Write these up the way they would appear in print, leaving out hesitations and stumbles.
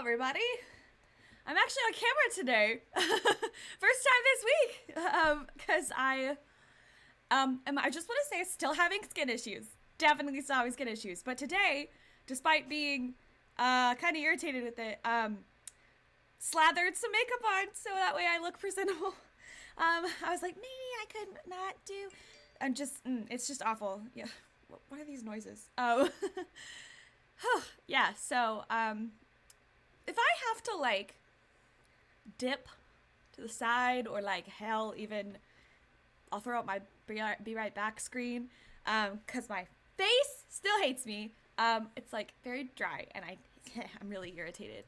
everybody. I'm actually on camera today. First time this week. Because I just want to say still having skin issues. Definitely still having skin issues. But today, despite being kind of irritated with it, slathered some makeup on so that way I look presentable. I was like, maybe I could not do. I'm just, it's just awful. Yeah. What are these noises? Oh. Yeah, so, if I have to, like, dip to the side or, like, hell, even, I'll throw up my be right back screen, because my face still hates me. It's, like, very dry, and I'm really irritated.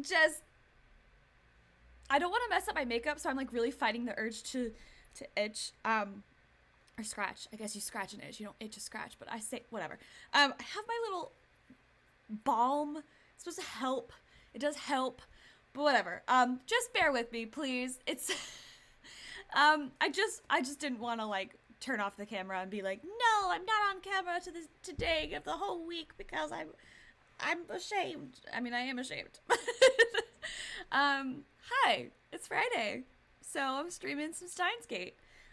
Just, I don't want to mess up my makeup, so I'm, like, really fighting the urge to itch, or scratch. I guess you scratch and itch. You don't itch a scratch, but I say whatever. I have my little balm. It's supposed to help. It does help, but whatever. Just bear with me, please. It's I just didn't want to like turn off the camera and be like, no, I'm not on camera today of the whole week because I'm ashamed. I mean, I am ashamed. Hi, it's Friday, so I'm streaming some Steins.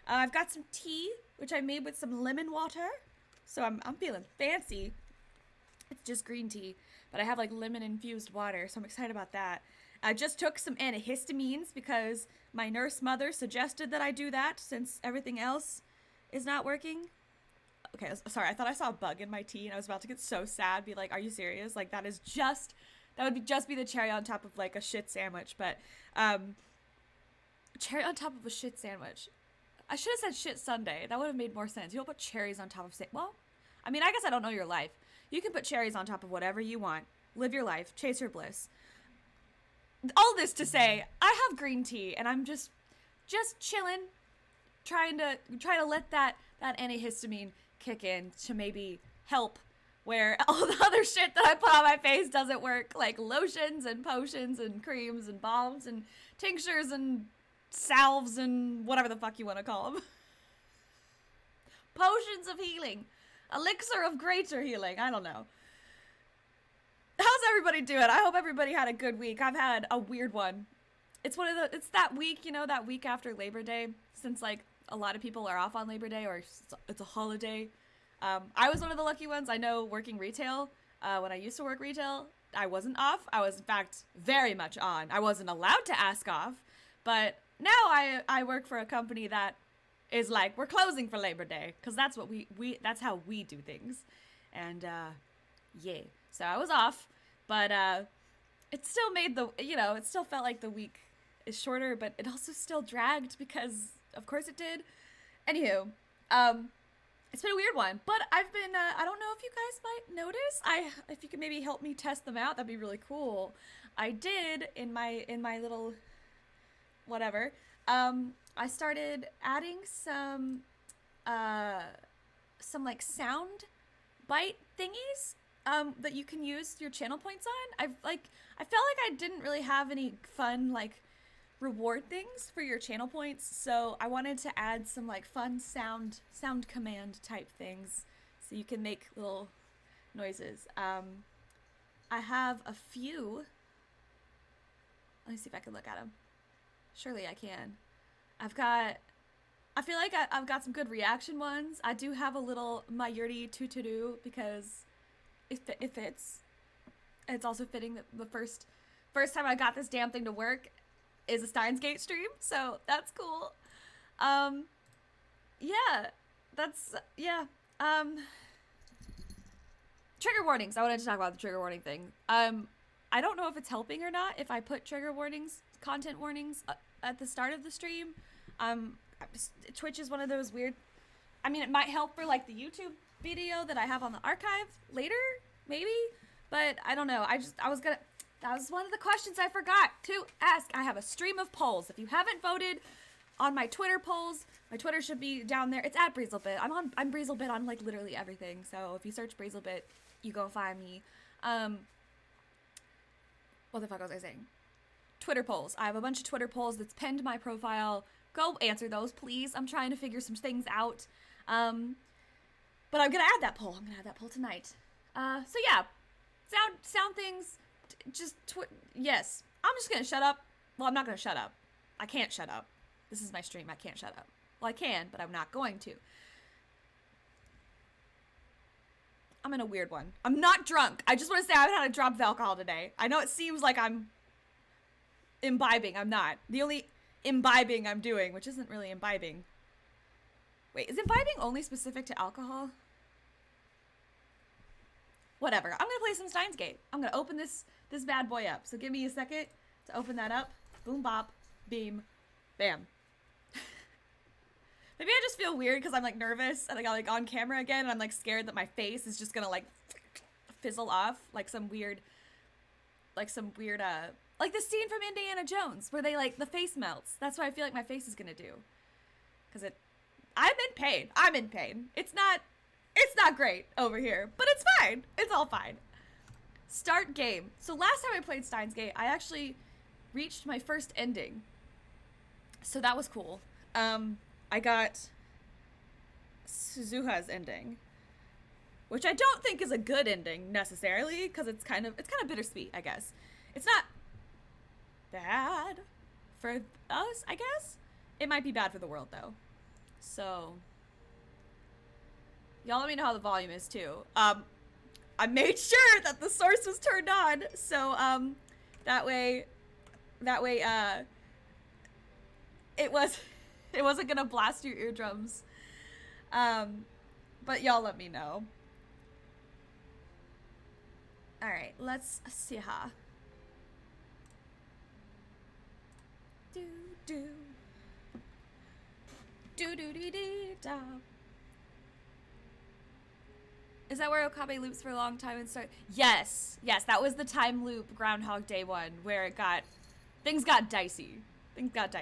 I've got some tea, which I made with some lemon water, so I'm feeling fancy. It's just green tea, but I have like lemon infused water, so I'm excited about that. I just took some antihistamines because my nurse mother suggested that I do that since everything else is not working. Okay, sorry, I thought I saw a bug in my tea and I was about to get so sad, be like, are you serious? Like that would just be the cherry on top of like a shit sandwich, but cherry on top of a shit sandwich. I should have said shit sundae. That would have made more sense. You don't put cherries on top of well, I mean, I guess I don't know your life. You can put cherries on top of whatever you want. Live your life. Chase your bliss. All this to say, I have green tea and I'm just chilling, trying to let that antihistamine kick in to maybe help where all the other shit that I put on my face doesn't work, like lotions and potions and creams and balms and tinctures and salves and whatever the fuck you want to call them. Potions of healing. Elixir of greater healing. I don't know. How's everybody doing? I hope everybody had a good week. I've had a weird one. It's that week, that week after Labor Day, since like a lot of people are off on Labor Day or it's a holiday. I was one of the lucky ones. I know working retail, when I used to work retail, I wasn't off. I was in fact very much on. I wasn't allowed to ask off, but now I work for a company that is like, we're closing for Labor Day, because that's what that's how we do things. And, yeah. So I was off, but, it still made it still felt like the week is shorter, but it also still dragged because, of course it did. Anywho, it's been a weird one, but I've been, I don't know if you guys might notice, if you could maybe help me test them out, that'd be really cool. I did in my little whatever, I started adding some like sound bite thingies, that you can use your channel points on. I felt like I didn't really have any fun, like, reward things for your channel points, so I wanted to add some, like, fun sound command type things so you can make little noises. I have a few. Let me see if I can look at them. Surely I can. I feel like I've got some good reaction ones. I do have a little my yurty to-to-do because it fits. It's also fitting that the first time I got this damn thing to work is a Steins stream, so that's cool. Yeah, trigger warnings. I wanted to talk about the trigger warning thing. I don't know if it's helping or not if I put trigger warnings, content warnings at the start of the stream. Twitch is one of those weird, I mean, it might help for like the YouTube video that I have on the archive later, maybe, but I don't know. That was one of the questions I forgot to ask. I have a stream of polls. If you haven't voted on my Twitter polls, my Twitter should be down there. It's at Breezelbit. I'm Breezelbit on like literally everything. So if you search Breezelbit, you go find me. What the fuck was I saying? Twitter polls. I have a bunch of Twitter polls that's pinned to my profile. Go answer those, please. I'm trying to figure some things out. But I'm gonna add that poll. I'm gonna add that poll tonight. So yeah, sound things. Yes. I'm just gonna shut up. Well, I'm not gonna shut up. I can't shut up. This is my stream. I can't shut up. Well, I can, but I'm not going to. I'm in a weird one. I'm not drunk. I just want to say I haven't had a drop of alcohol today. I know it seems like I'm imbibing. I'm not. The only imbibing I'm doing, which isn't really imbibing. Wait, is imbibing only specific to alcohol? Whatever. I'm gonna play some Steins Gate. I'm gonna open this bad boy up. So give me a second to open that up. Boom, bop, beam, bam. Maybe I just feel weird because I'm like nervous and I got like on camera again and I'm like scared that my face is just gonna like fizzle off like some weird like the scene from Indiana Jones where they like the face melts. That's what I feel like my face is gonna do. Cause I'm in pain. I'm in pain. It's not great over here, but it's fine. It's all fine. Start game. So last time I played Steins Gate, I actually reached my first ending. So that was cool. I got Suzuha's ending, which I don't think is a good ending necessarily, because it's kind of bittersweet, I guess. It's not bad for us, I guess. It might be bad for the world though. So y'all let me know how the volume is too. I made sure that the source was turned on, so that way it wasn't gonna blast your eardrums. But y'all let me know. All right, let's see how. Do do do do do do da. Is that where Okabe loops for a long time and start? Yes, that was the time loop Groundhog Day one where things got dicey. It got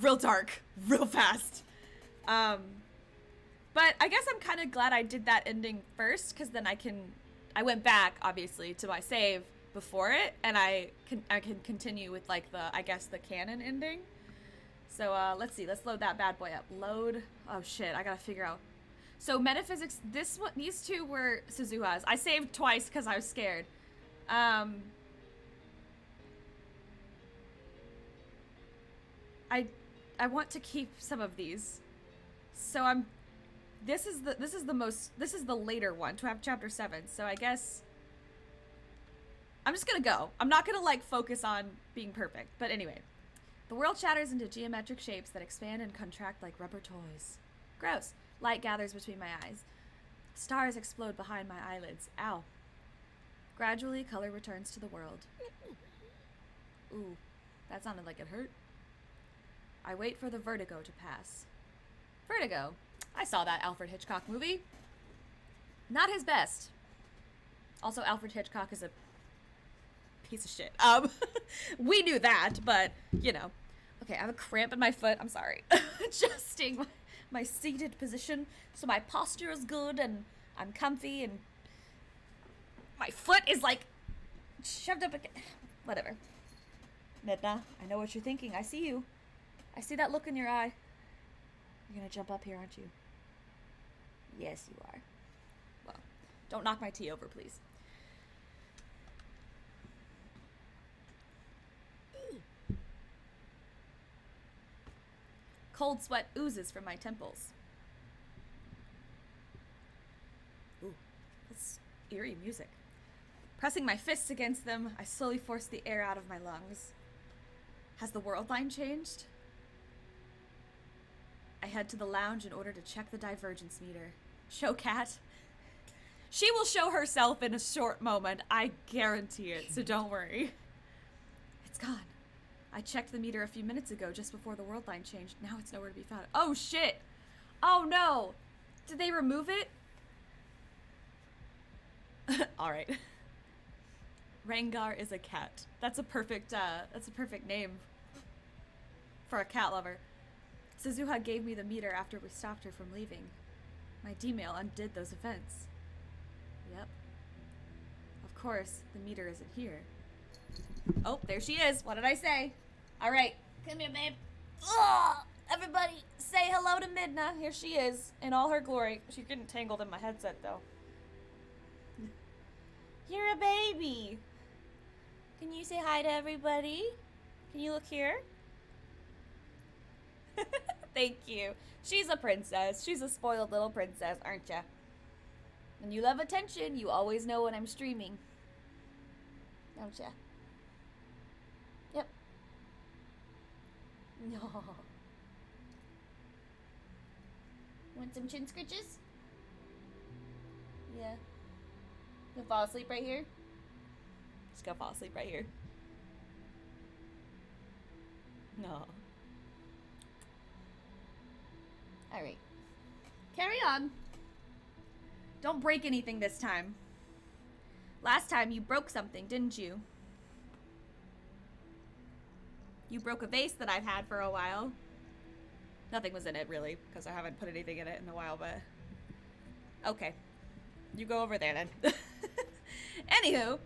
real dark real fast. But I guess I'm kind of glad I did that ending first, because then I went back obviously to my save before it, and I can continue with like the canon ending. So let's see, let's load that bad boy up. Load. Oh shit, I gotta figure out. So metaphysics, these two were Suzuha's. I saved twice because I was scared. I want to keep some of these. So this is the later one, to have chapter 7. So I guess I'm just gonna go. I'm not gonna like focus on being perfect. But anyway. The world shatters into geometric shapes that expand and contract like rubber toys. Gross. Light gathers between my eyes. Stars explode behind my eyelids. Ow. Gradually, color returns to the world. Ooh, that sounded like it hurt. I wait for the vertigo to pass. Vertigo. I saw that Alfred Hitchcock movie. Not his best. Also, Alfred Hitchcock is a piece of shit. We knew that, but, you know. Okay, I have a cramp in my foot. I'm sorry. Adjusting my seated position so my posture is good and I'm comfy and my foot is like shoved up again. Whatever. Midna, I know what you're thinking. I see you. I see that look in your eye. You're gonna jump up here, aren't you? Yes, you are. Well, don't knock my tea over, please. Cold sweat oozes from my temples. Ooh, that's eerie music. Pressing my fists against them, I slowly force the air out of my lungs. Has the world line changed? I head to the lounge in order to check the divergence meter. Show Cat. She will show herself in a short moment, I guarantee it, so don't worry. It's gone. I checked the meter a few minutes ago, just before the world line changed. Now it's nowhere to be found. Oh, shit! Oh, no! Did they remove it? Alright. Rangar is a cat. That's a perfect name for a cat lover. Suzuha gave me the meter after we stopped her from leaving. My D-mail undid those events. Yep. Of course, the meter isn't here. Oh, there she is. What did I say? All right. Come here, babe. Ugh! Everybody say hello to Midna. Here she is in all her glory. She's getting tangled in my headset, though. You're a baby. Can you say hi to everybody? Can you look here? Thank you. She's a princess. She's a spoiled little princess, aren't ya? When you love attention, you always know when I'm streaming. Don't ya? Yep. No. Want some chin scritches? Yeah. You fall asleep right here? Just go fall asleep right here. No. Alright. Carry on. Don't break anything this time. Last time you broke something, didn't you? You broke a vase that I've had for a while. Nothing was in it, really, because I haven't put anything in it in a while, but... Okay. You go over there, then. Anywho,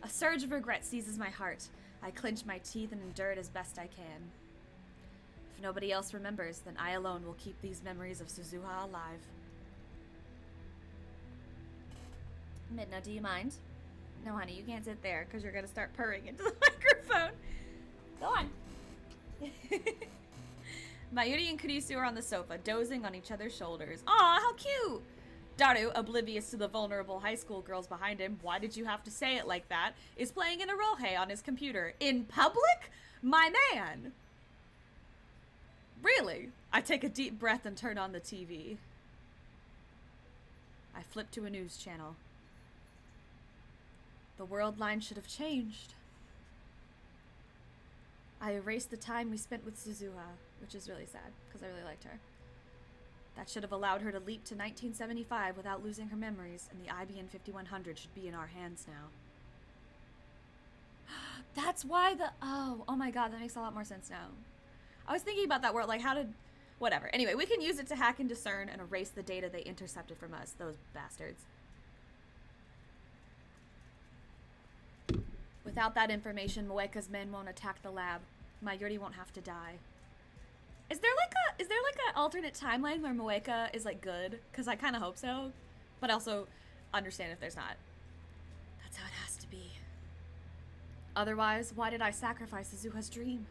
a surge of regret seizes my heart. I clench my teeth and endure it as best I can. If nobody else remembers, then I alone will keep these memories of Suzuha alive. Midna, do you mind? No, honey, you can't sit there, because you're going to start purring into the microphone. Go on. Mayuri and Kurisu are on the sofa, dozing on each other's shoulders. Aw, how cute! Daru, oblivious to the vulnerable high school girls behind him, why did you have to say it like that, is playing an Irohe on his computer. In public? My man! Really? I take a deep breath and turn on the TV. I flip to a news channel. The world line should have changed. I erased the time we spent with Suzuha, which is really sad, because I really liked her. That should have allowed her to leap to 1975 without losing her memories, and the IBN 5100 should be in our hands now. That's why the... Oh my god, that makes a lot more sense now. I was thinking about that word, like, how did... Whatever. Anyway, we can use it to hack and discern and erase the data they intercepted from us, those bastards. Without that information, Moeka's men won't attack the lab. Mayuri won't have to die. Is there like a alternate timeline where Moeka is like good? Because I kind of hope so, but also understand if there's not. That's how it has to be. Otherwise, why did I sacrifice Suzuha's dream?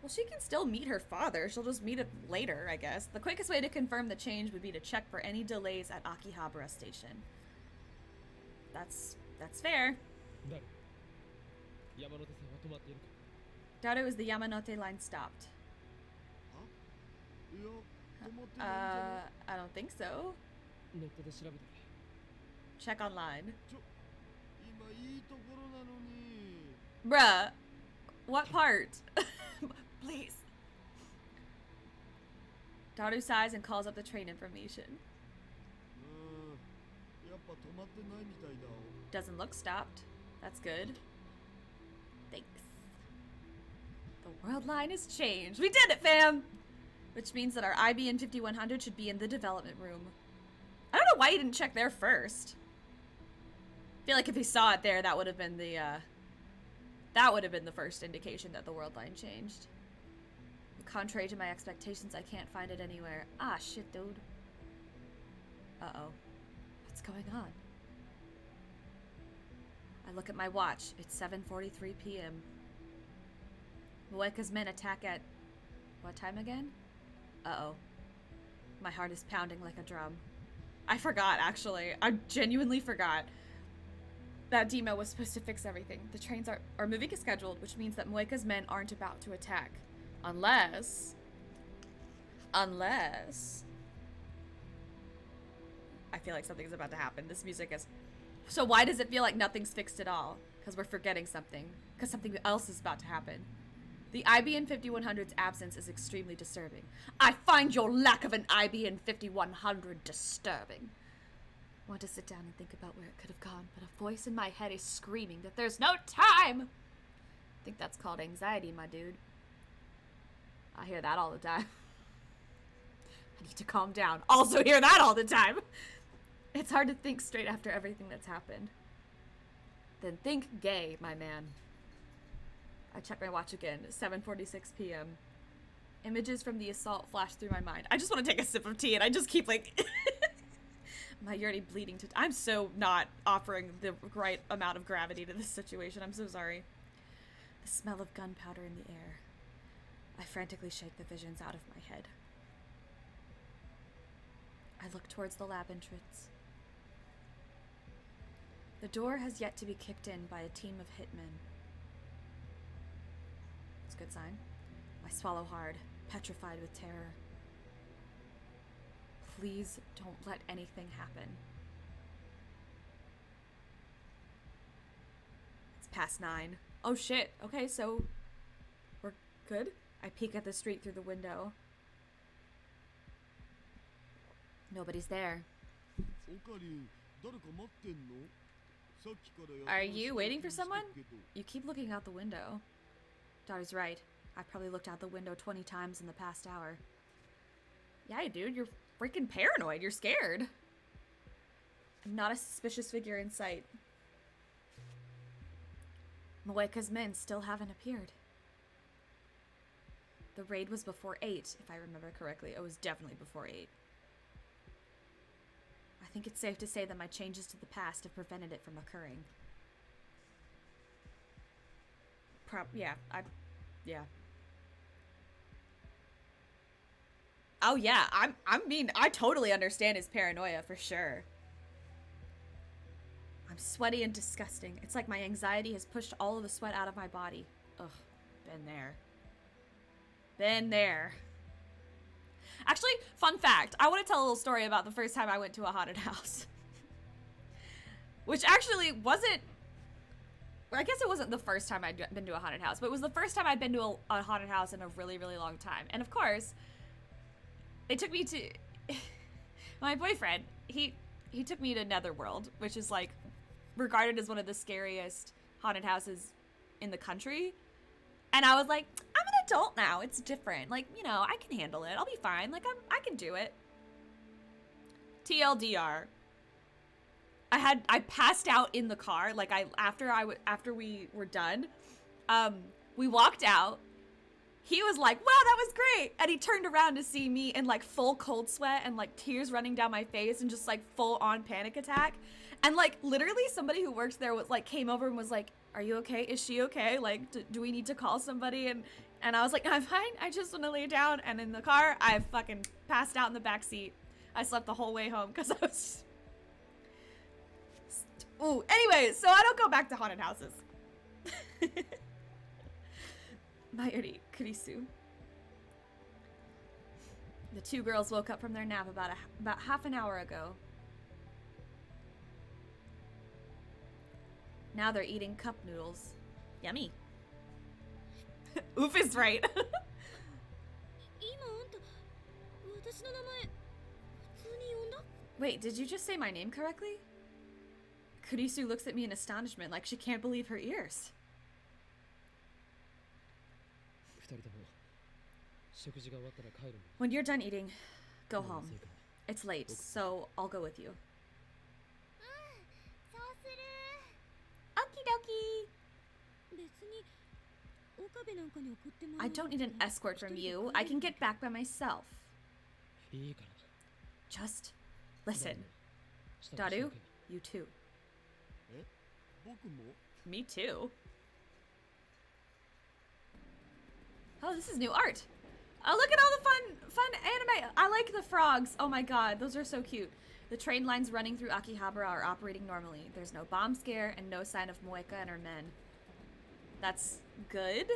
Well, she can still meet her father. She'll just meet it later, I guess. The quickest way to confirm the change would be to check for any delays at Akihabara Station. That's fair. Daru, is the Yamanote line stopped? I don't think so. Check online. Bruh, what part? Please. Daru sighs and calls up the train information. Doesn't look stopped. That's good. Thanks. The world line has changed. We did it, fam! Which means that our IBN 5100 should be in the development room. I don't know why he didn't check there first. I feel like if he saw it there, that would have been the, first indication that the world line changed. Contrary to my expectations, I can't find it anywhere. Ah, shit, dude. Uh-oh. What's going on? I look at my watch. It's 7:43 p.m. Moeka's men attack at... what time again? Uh-oh. My heart is pounding like a drum. I forgot, actually. I genuinely forgot that Demo was supposed to fix everything. The trains are moving as scheduled, which means that Moeka's men aren't about to attack. Unless... I feel like something's about to happen. This music is... So why does it feel like nothing's fixed at all? Because we're forgetting something. Because something else is about to happen. The IBN 5100's absence is extremely disturbing. I find your lack of an IBN 5100 disturbing. I want to sit down and think about where it could have gone, but a voice in my head is screaming that there's no time! I think that's called anxiety, my dude. I hear that all the time. I need to calm down. Also hear that all the time! It's hard to think straight after everything that's happened. Then think gay, my man. I check my watch again. 7:46 p.m. Images from the assault flash through my mind. I just want to take a sip of tea and I just keep like... My already bleeding to... I'm so not offering the right amount of gravity to this situation. I'm so sorry. The smell of gunpowder in the air. I frantically shake the visions out of my head. I look towards the lab entrance. The door has yet to be kicked in by a team of hitmen. It's a good sign. I swallow hard, petrified with terror. Please don't let anything happen. It's past 9. Oh shit. Okay, so we're good? I peek at the street through the window. Nobody's there. Are you waiting for someone? You keep looking out the window. Daughter's right. I probably looked out the window 20 times in the past hour. Yeah, dude, you're freaking paranoid. You're scared. Not a suspicious figure in sight. Moeka's men still haven't appeared. The raid was before 8, if I remember correctly. It was definitely before 8. I think it's safe to say that my changes to the past have prevented it from occurring. Yeah. Oh yeah, I totally understand his paranoia for sure. I'm sweaty and disgusting. It's like my anxiety has pushed all of the sweat out of my body. Ugh, been there. Been there. Actually, fun fact, I want to tell a little story about the first time I went to a haunted house. Which actually wasn't... I guess it wasn't the first time I'd been to a haunted house, but it was the first time I'd been to a haunted house in a really, really long time. And of course, they took me to... my boyfriend, he took me to Netherworld, which is like regarded as one of the scariest haunted houses in the country. And I was like, I'm an adult now. It's different. Like, you know, I can handle it. I'll be fine. Like, I can do it. TLDR. I passed out in the car. Like, after we were done, we walked out. He was like, wow, that was great. And he turned around to see me in like full cold sweat and like tears running down my face and just like full on panic attack. And like literally somebody who works there was like came over and was like, are you okay? Is she okay? Like, do we need to call somebody? And I was like, I'm fine. I just want to lay down. And in the car, I fucking passed out in the back seat. I slept the whole way home because I was... Ooh, anyway, so I don't go back to haunted houses. Mayuri Kurisu. The two girls woke up from their nap about half an hour ago. Now they're eating cup noodles. Yummy. Oof is right. Wait, did you just say my name correctly? Kurisu looks at me in astonishment, like she can't believe her ears. When you're done eating, go home. It's late, so I'll go with you. Okie dokie. I don't need an escort from you. I can get back by myself. Just listen. Daru, you too. Me too. Oh, this is new art. Oh, look at all the fun anime. I like the frogs. Oh my god, those are so cute. The train lines running through Akihabara are operating normally. There's no bomb scare and no sign of Moeka and her men. That's good.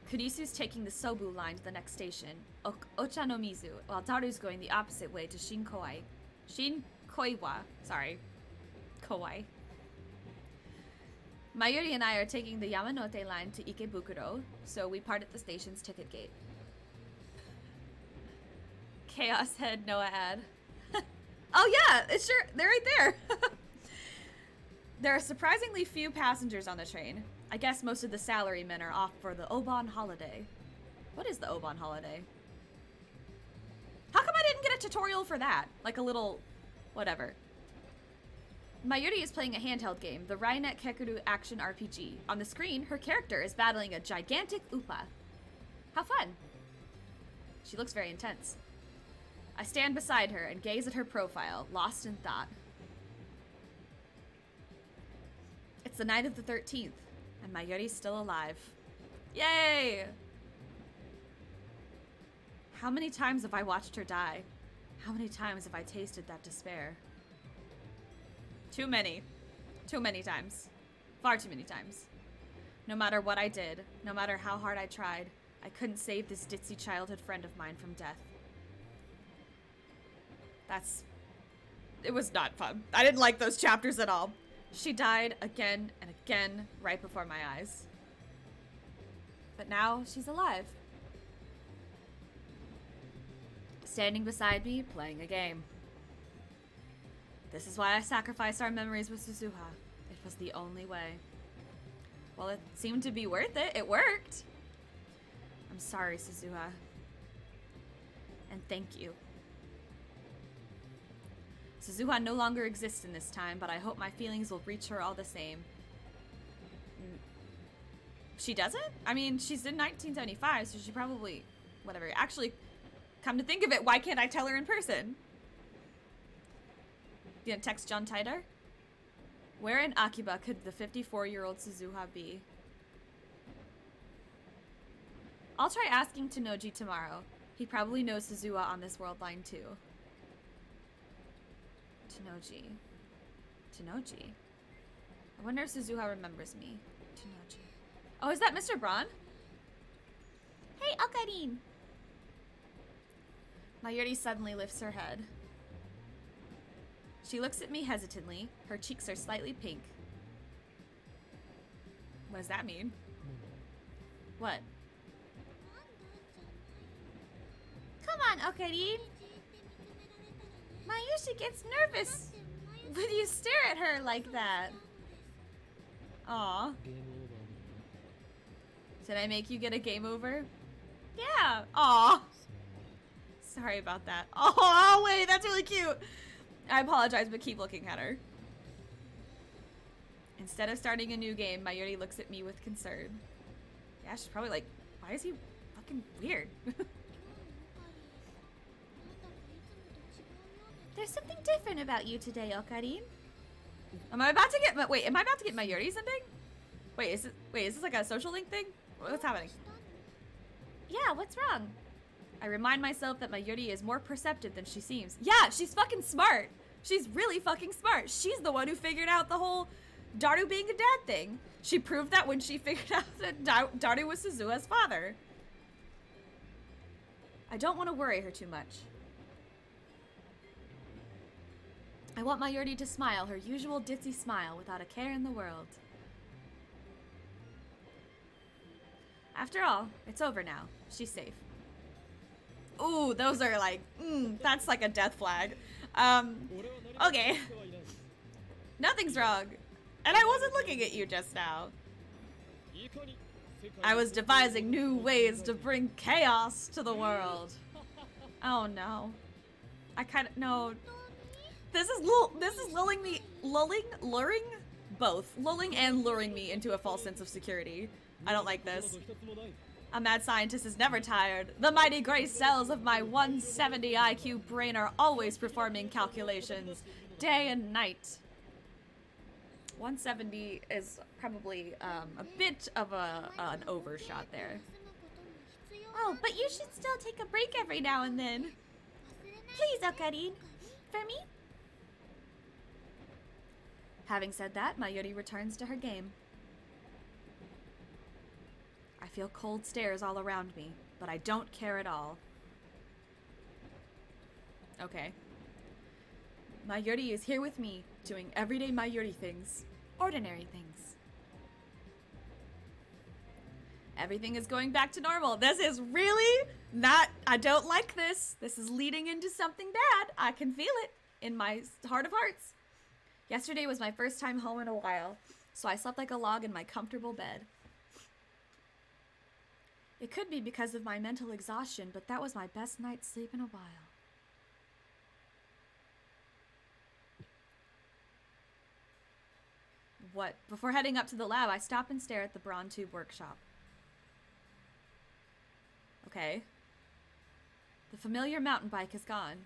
Kurisu's taking the Sobu line to the next station, Ochanomizu, while Daru's going the opposite way to Shinkoiwa. Sorry. Kawaii. Mayuri and I are taking the Yamanote line to Ikebukuro, so we part at the station's ticket gate. Chaos Head Noah ad. Oh yeah, it's sure, they're right there. There are surprisingly few passengers on the train. I guess most of the salarymen are off for the Obon holiday. What is the Obon holiday? How come I didn't get a tutorial for that? Like a little, whatever. Mayuri is playing a handheld game, the Rainet Kekuru action RPG. On the screen, her character is battling a gigantic Upa. How fun. She looks very intense. I stand beside her and gaze at her profile, lost in thought. It's the night of the 13th, and Mayuri's still alive. Yay! How many times have I watched her die? How many times have I tasted that despair? Too many. Too many times. Far too many times. No matter what I did, no matter how hard I tried, I couldn't save this ditzy childhood friend of mine from death. It was not fun. I didn't like those chapters at all. She died again and again right before my eyes. But now she's alive. Standing beside me, playing a game. This is why I sacrificed our memories with Suzuha. It was the only way. Well, it seemed to be worth it. It worked. I'm sorry, Suzuha. And thank you. Suzuha no longer exists in this time, but I hope my feelings will reach her all the same. She doesn't? I mean, she's in 1975, so she probably... Whatever. Actually, come to think of it, why can't I tell her in person? You gonna text John Titor? Where in Akiba could the 54-year-old Suzuha be? I'll try asking Tanoji tomorrow. He probably knows Suzuha on this world line too. Tanoji. Tanoji. I wonder if Suzuha remembers me. Tanoji. Oh, is that Mr. Braun? Hey, Okarin! Mayuri suddenly lifts her head. She looks at me hesitantly. Her cheeks are slightly pink. What does that mean? What? Come on, Okarin! Mayushi gets nervous when you stare at her like that. Aw. Did I make you get a game over? Yeah. Aw. Sorry about that. Oh, wait, that's really cute. I apologize, but keep looking at her. Instead of starting a new game, Mayuri looks at me with concern. Yeah, she's probably like, why is he fucking weird? There's something different about you today, Okarin. Am I about to get Mayuri something? Wait, is this like a social link thing? What's happening? Yeah, what's wrong? I remind myself that Mayuri is more perceptive than she seems. Yeah, she's fucking smart. She's really fucking smart. She's the one who figured out the whole Daru being a dad thing. She proved that when she figured out that Daru was Suzuha's father. I don't want to worry her too much. I want Mayuri to smile her usual ditzy smile without a care in the world. After all, it's over now. She's safe. Ooh, those are like, that's like a death flag. Okay. Nothing's wrong. And I wasn't looking at you just now. I was devising new ways to bring chaos to the world. Oh no. No. This is luring and luring me into a false sense of security. I don't like this. A mad scientist is never tired. The mighty gray cells of my 170 IQ brain are always performing calculations, day and night. 170 is probably a bit of an overshot there. Oh, but you should still take a break every now and then. Please, Okarin. For me? Having said that, Mayuri returns to her game. I feel cold stares all around me, but I don't care at all. Okay. Mayuri is here with me, doing everyday Mayuri things. Ordinary things. Everything is going back to normal. This is really not... I don't like this. This is leading into something bad. I can feel it in my heart of hearts. Yesterday was my first time home in a while, so I slept like a log in my comfortable bed. It could be because of my mental exhaustion, but that was my best night's sleep in a while. What? Before heading up to the lab, I stop and stare at the Braun Tube workshop. Okay. The familiar mountain bike is gone.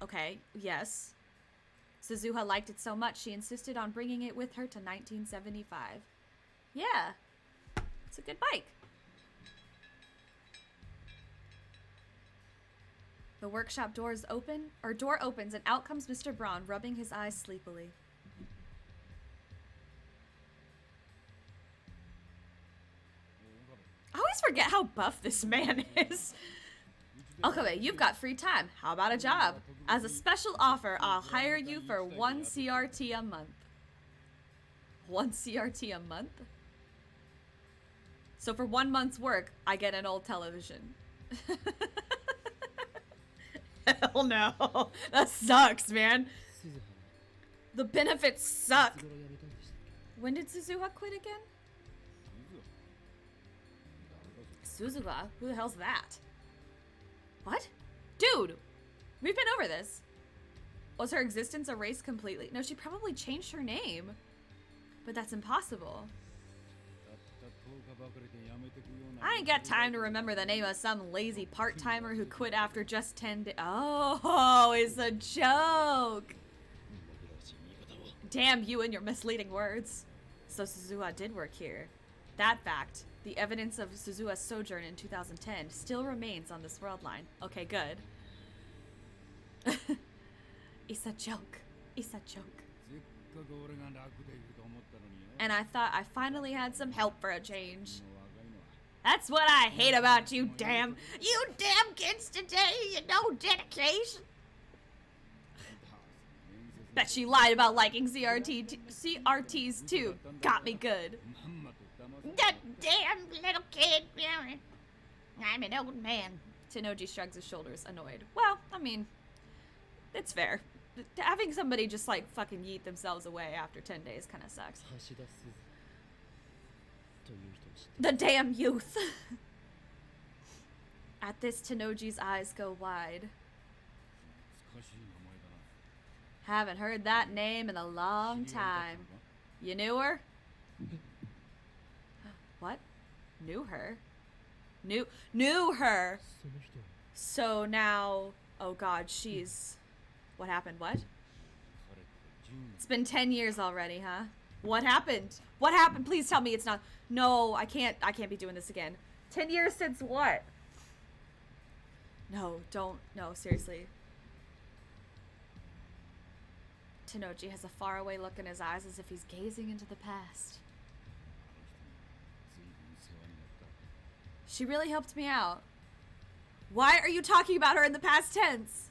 Okay, yes. Suzuha liked it so much she insisted on bringing it with her to 1975. Yeah, it's a good bike. The workshop door opens and out comes Mr. Braun, rubbing his eyes sleepily. I always forget how buff this man is. Okabe, you've got free time. How about a job? As a special offer, I'll hire you for 1 CRT a month. 1 CRT a month? So for 1 month's work, I get an old television. Hell no. That sucks, man. The benefits suck. When did Suzuha quit again? Suzuha? Who the hell's that? What? Dude! We've been over this. Was her existence erased completely? No, she probably changed her name. But that's impossible. I ain't got time to remember the name of some lazy part-timer who quit after just 10 days. Oh, it's a joke. Damn you and your misleading words. So Suzuha did work here. That fact, the evidence of Suzuha's sojourn in 2010, still remains on this world line. Okay, good. It's a joke. It's a joke. And I thought I finally had some help for a change. That's what I hate about you damn kids today, you know, dedication. Bet she lied about liking CRTs too. Got me good. That damn little kid. I'm an old man. Tenoji shrugs his shoulders, annoyed. Well, I mean, it's fair. Having somebody just like fucking yeet themselves away after 10 days kind of sucks. The damn youth. At this, Tenoji's eyes go wide. Haven't heard that name in a long time. You knew her? What? Knew her? Knew her! So now, oh god, she's... What happened? What? It's been 10 years already, huh? What happened? What happened? Please tell me it's not... No, I can't be doing this again. 10 years since what? No, don't. No, seriously. Tenoji has a faraway look in his eyes as if he's gazing into the past. She really helped me out. Why are you talking about her in the past tense?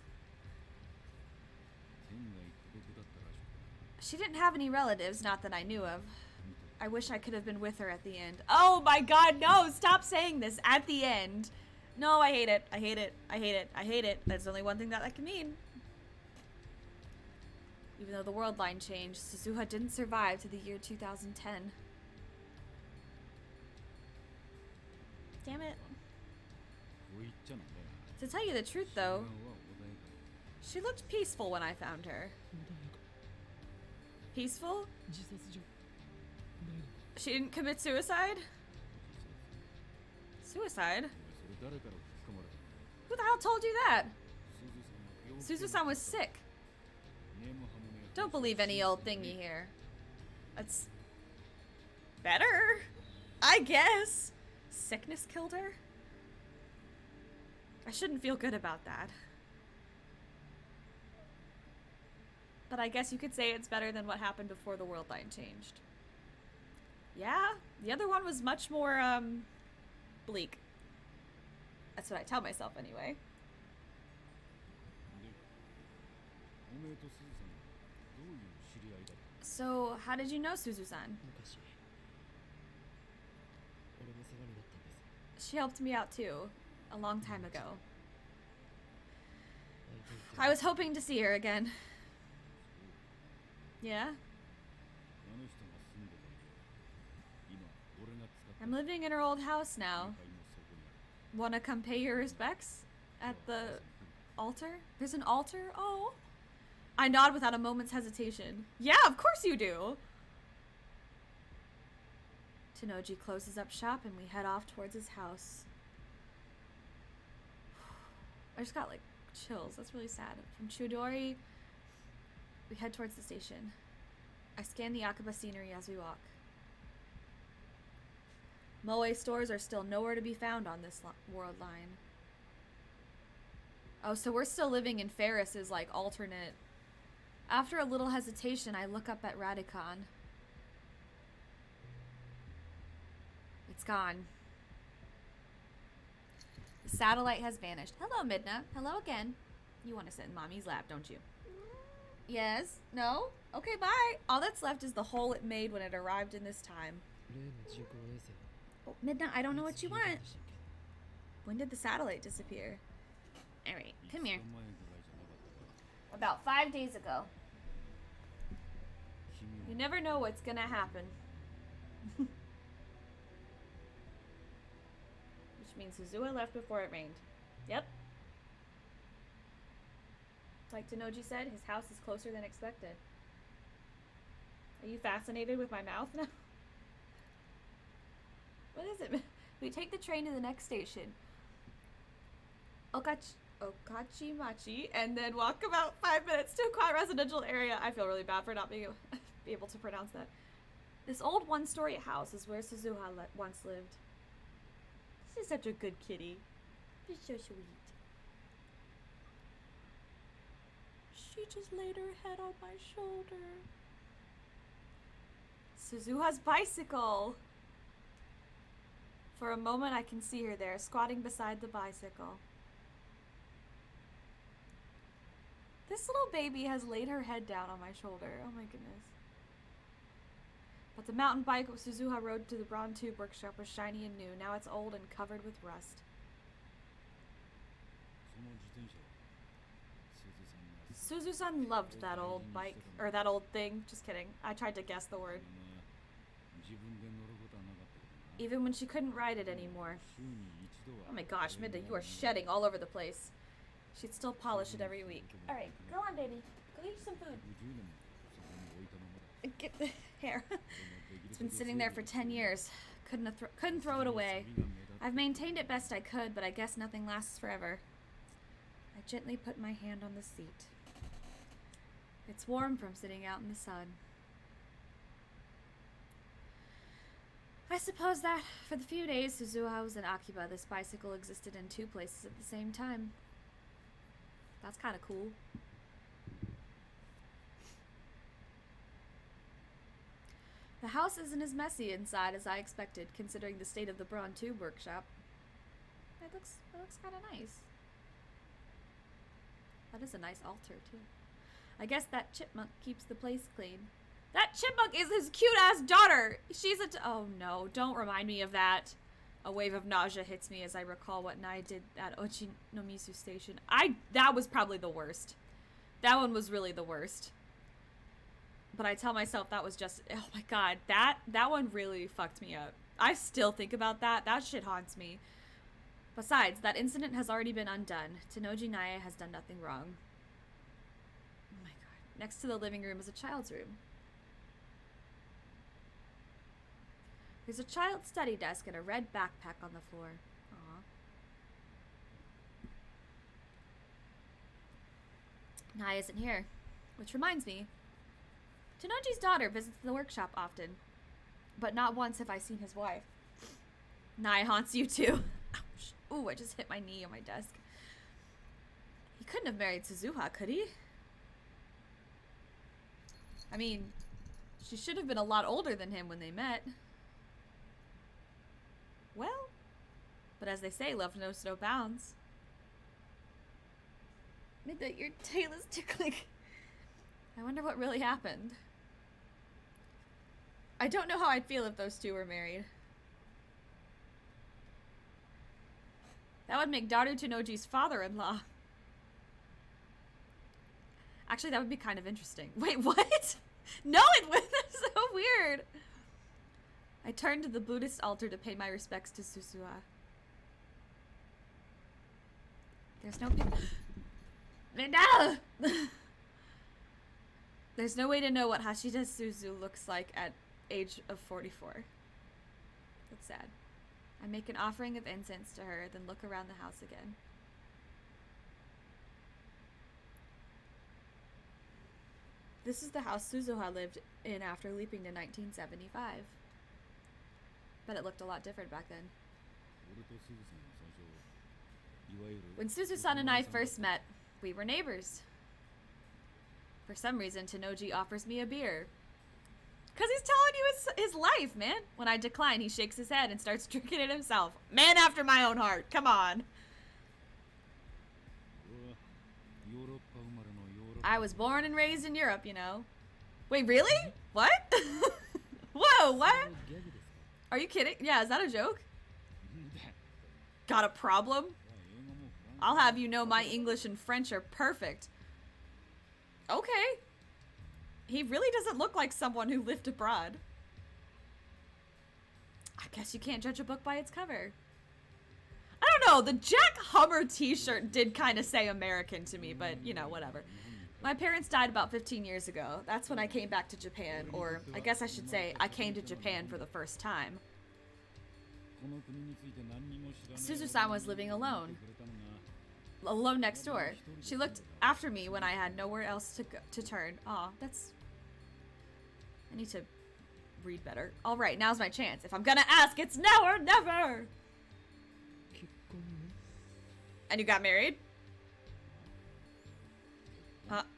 She didn't have any relatives, not that I knew of. I wish I could have been with her at the end. Oh my god, no! Stop saying this. At the end. No, I hate it. I hate it. I hate it. I hate it. That's only one thing that can mean. Even though the world line changed, Suzuha didn't survive to the year 2010. Damn it. To tell you the truth, though, she looked peaceful when I found her. Peaceful? She didn't commit suicide? Suicide? Who the hell told you that? Suzu-san was sick. Don't believe any old thing you hear. That's better, I guess. Sickness killed her? I shouldn't feel good about that. But I guess you could say it's better than what happened before the world line changed. Yeah, the other one was much more, bleak. That's what I tell myself anyway. So, how did you know Suzu-san? She helped me out too, a long time ago. I was hoping to see her again. Yeah? I'm living in her old house now. Wanna come pay your respects? At the altar? There's an altar? Oh. I nod without a moment's hesitation. Yeah, of course you do! Tenoji closes up shop and we head off towards his house. I just got like chills. That's really sad. From Chudori, we head towards the station. I scan the Okabe scenery as we walk. Moe stores are still nowhere to be found on this world line. Oh, so we're still living in Ferris's like alternate. After a little hesitation, I look up at Radicon. It's gone. The satellite has vanished. Hello, Midna. Hello again. You want to sit in Mommy's lap, don't you? Yes? No? Okay, bye. All that's left is the hole it made when it arrived in this time. Oh, Midna, I don't know what you want. When did the satellite disappear? Alright, come here. About 5 days ago. You never know what's gonna happen. Which means Suzuha left before it rained. Yep. Like Tenoji said, his house is closer than expected. Are you fascinated with my mouth now? What is it? We take the train to the next station. Okachimachi, and then walk about 5 minutes to a quiet residential area. I feel really bad for not being able to pronounce that. This old one-story house is where Suzuha once lived. She's such a good kitty. She's so sweet. She just laid her head on my shoulder. Suzuha's bicycle. For a moment I can see her there, squatting beside the bicycle. This little baby has laid her head down on my shoulder. Oh my goodness. But the mountain bike Suzuha rode to the Bronze Tube workshop was shiny and new. Now it's old and covered with rust. Suzu-san loved that old bike, or that old thing. Just kidding. I tried to guess the word. Even when she couldn't ride it anymore. Oh my gosh, Midna, you are shedding all over the place. She'd still polish it every week. Alright, go on, baby. Go eat some food. Get the hair. It's been sitting there for 10 years. Couldn't throw it away. I've maintained it best I could, but I guess nothing lasts forever. I gently put my hand on the seat. It's warm from sitting out in the sun. I suppose that, for the few days Suzuha was in Akiba, this bicycle existed in 2 places at the same time. That's kind of cool. The house isn't as messy inside as I expected, considering the state of the Bronze Tube workshop. It looks kind of nice. That is a nice altar, too. I guess that chipmunk keeps the place clean. That chipmunk is his cute-ass daughter! She's oh no, don't remind me of that. A wave of nausea hits me as I recall what Nai did at Ochinomizu Station. That was probably the worst. That one was really the worst. But I tell myself that was just, oh my god, that one really fucked me up. I still think about that. That shit haunts me. Besides, that incident has already been undone. Tenoji Nae has done nothing wrong. Oh my god. Next to the living room is a child's room. There's a child's study desk and a red backpack on the floor. Aww. Nae isn't here. Which reminds me, Tenoji's daughter visits the workshop often, but not once have I seen his wife. Nae haunts you too. Ouch. Ooh, I just hit my knee on my desk. He couldn't have married Suzuha, could he? I mean, she should have been a lot older than him when they met. Well, but as they say, love knows no bounds. Midnight, your tail is tickling. I wonder what really happened. I don't know how I'd feel if those two were married. That would make Daru Tenoji's father-in-law. Actually, that would be kind of interesting. Wait, what? No, it wouldn't. That's so weird. I turned to the Buddhist altar to pay my respects to Suzuha. There's no people. No! There's no way to know what Hashida Suzu looks like at age of 44. That's sad. I make an offering of incense to her, then look around the house again. This is the house Suzuha lived in after leaping to 1975. But it looked a lot different back then. When Suzu-san and I first met, we were neighbors. For some reason, Tenoji offers me a beer. Because he's telling you his life, man. When I decline, he shakes his head and starts drinking it himself. Man after my own heart. Come on. I was born and raised in Europe, you know. Wait, really? What? Whoa, what? Are you kidding? Yeah, is that a joke? Got a problem? I'll have you know my English and French are perfect. Okay. He really doesn't look like someone who lived abroad. I guess you can't judge a book by its cover. I don't know, the Jack Hummer t-shirt did kind of say American to me, but you know, whatever. My parents died about 15 years ago. That's when I came back to Japan, or I guess I should say I came to Japan for the first time. Suzu-san was living alone. Alone next door. She looked after me when I had nowhere else to turn. Aw, that's... I need to read better. Alright, now's my chance. If I'm gonna ask, it's now or never! And you got married?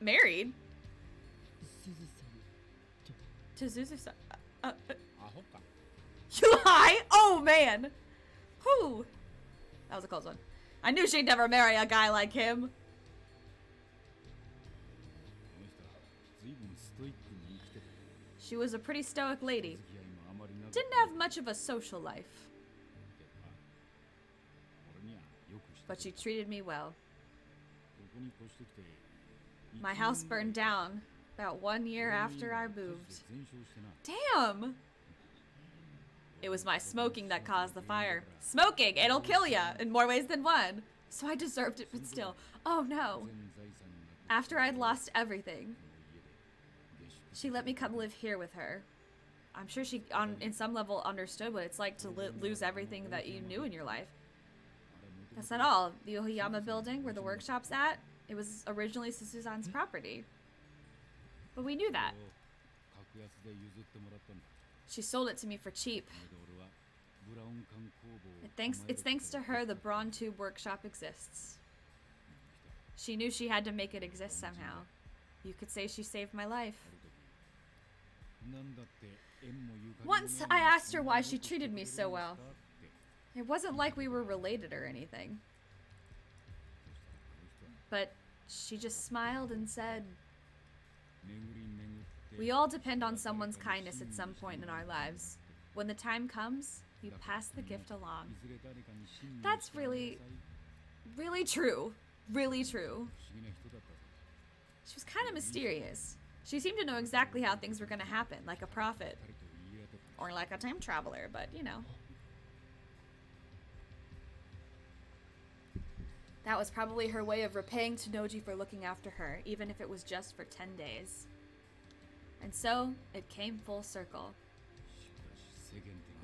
Married? To Suzu-san. You lie? Oh, man! Whew. That was a close one. I knew she'd never marry a guy like him. She was a pretty stoic lady. Didn't have much of a social life. But she treated me well. My house burned down about 1 year after I moved. Damn! It was my smoking that caused the fire. Smoking! It'll kill ya in more ways than one. So I deserved it, but still. Oh no. After I'd lost everything, she let me come live here with her. I'm sure she, in some level, understood what it's like to lose everything that you knew in your life. That's not all. The Ohiyama building, where the workshop's at, it was originally Suzu-san's property. But we knew that. She sold it to me for cheap. It's thanks to her the Braun Tube workshop exists. She knew she had to make it exist somehow. You could say she saved my life. Once I asked her why she treated me so well. It wasn't like we were related or anything. But she just smiled and said, "We all depend on someone's kindness at some point in our lives. When the time comes, you pass the gift along." That's really, really true. Really true. She was kind of mysterious. She seemed to know exactly how things were going to happen, like a prophet. Or like a time traveler, but you know. That was probably her way of repaying Tenoji for looking after her, even if it was just for 10 days. And so, it came full circle.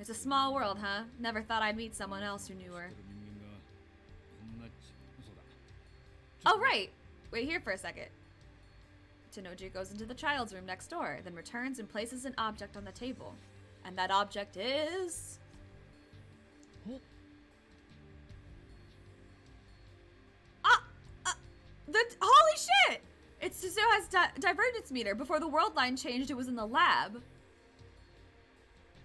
It's a small world, huh? Never thought I'd meet someone else who knew her. Oh, right! Wait here for a second. Tenoji goes into the child's room next door, then returns and places an object on the table. And that object is... Holy shit! It's Suzuha's divergence meter. Before the world line changed, it was in the lab.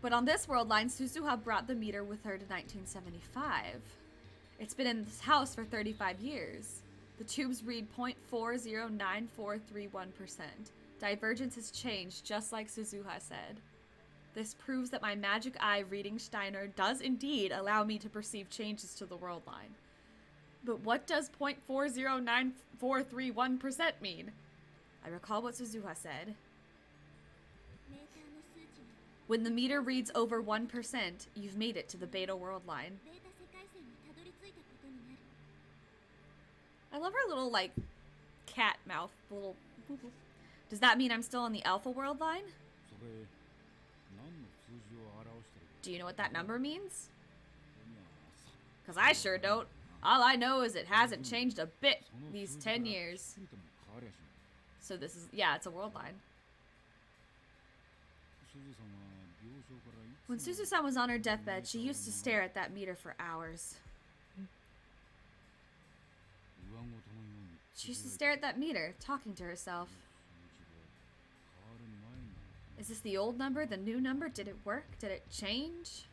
But on this world line, Suzuha brought the meter with her to 1975. It's been in this house for 35 years. The tubes read 0.409431%. Divergence has changed, just like Suzuha said. This proves that my magic eye reading Steiner does indeed allow me to perceive changes to the world line. But what does 0.409431% mean? I recall what Suzuha said. When the meter reads over 1%, you've made it to the beta world line. I love her little, like, cat mouth. Little. Does that mean I'm still on the alpha world line? Do you know what that number means? Because I sure don't. All I know is it hasn't changed a bit these 10 years. So this is, yeah, it's a world line. When Suzu-san was on her deathbed, she used to stare at that meter for hours. She used to stare at that meter, talking to herself. Is this the old number, the new number? Did it work? Did it change?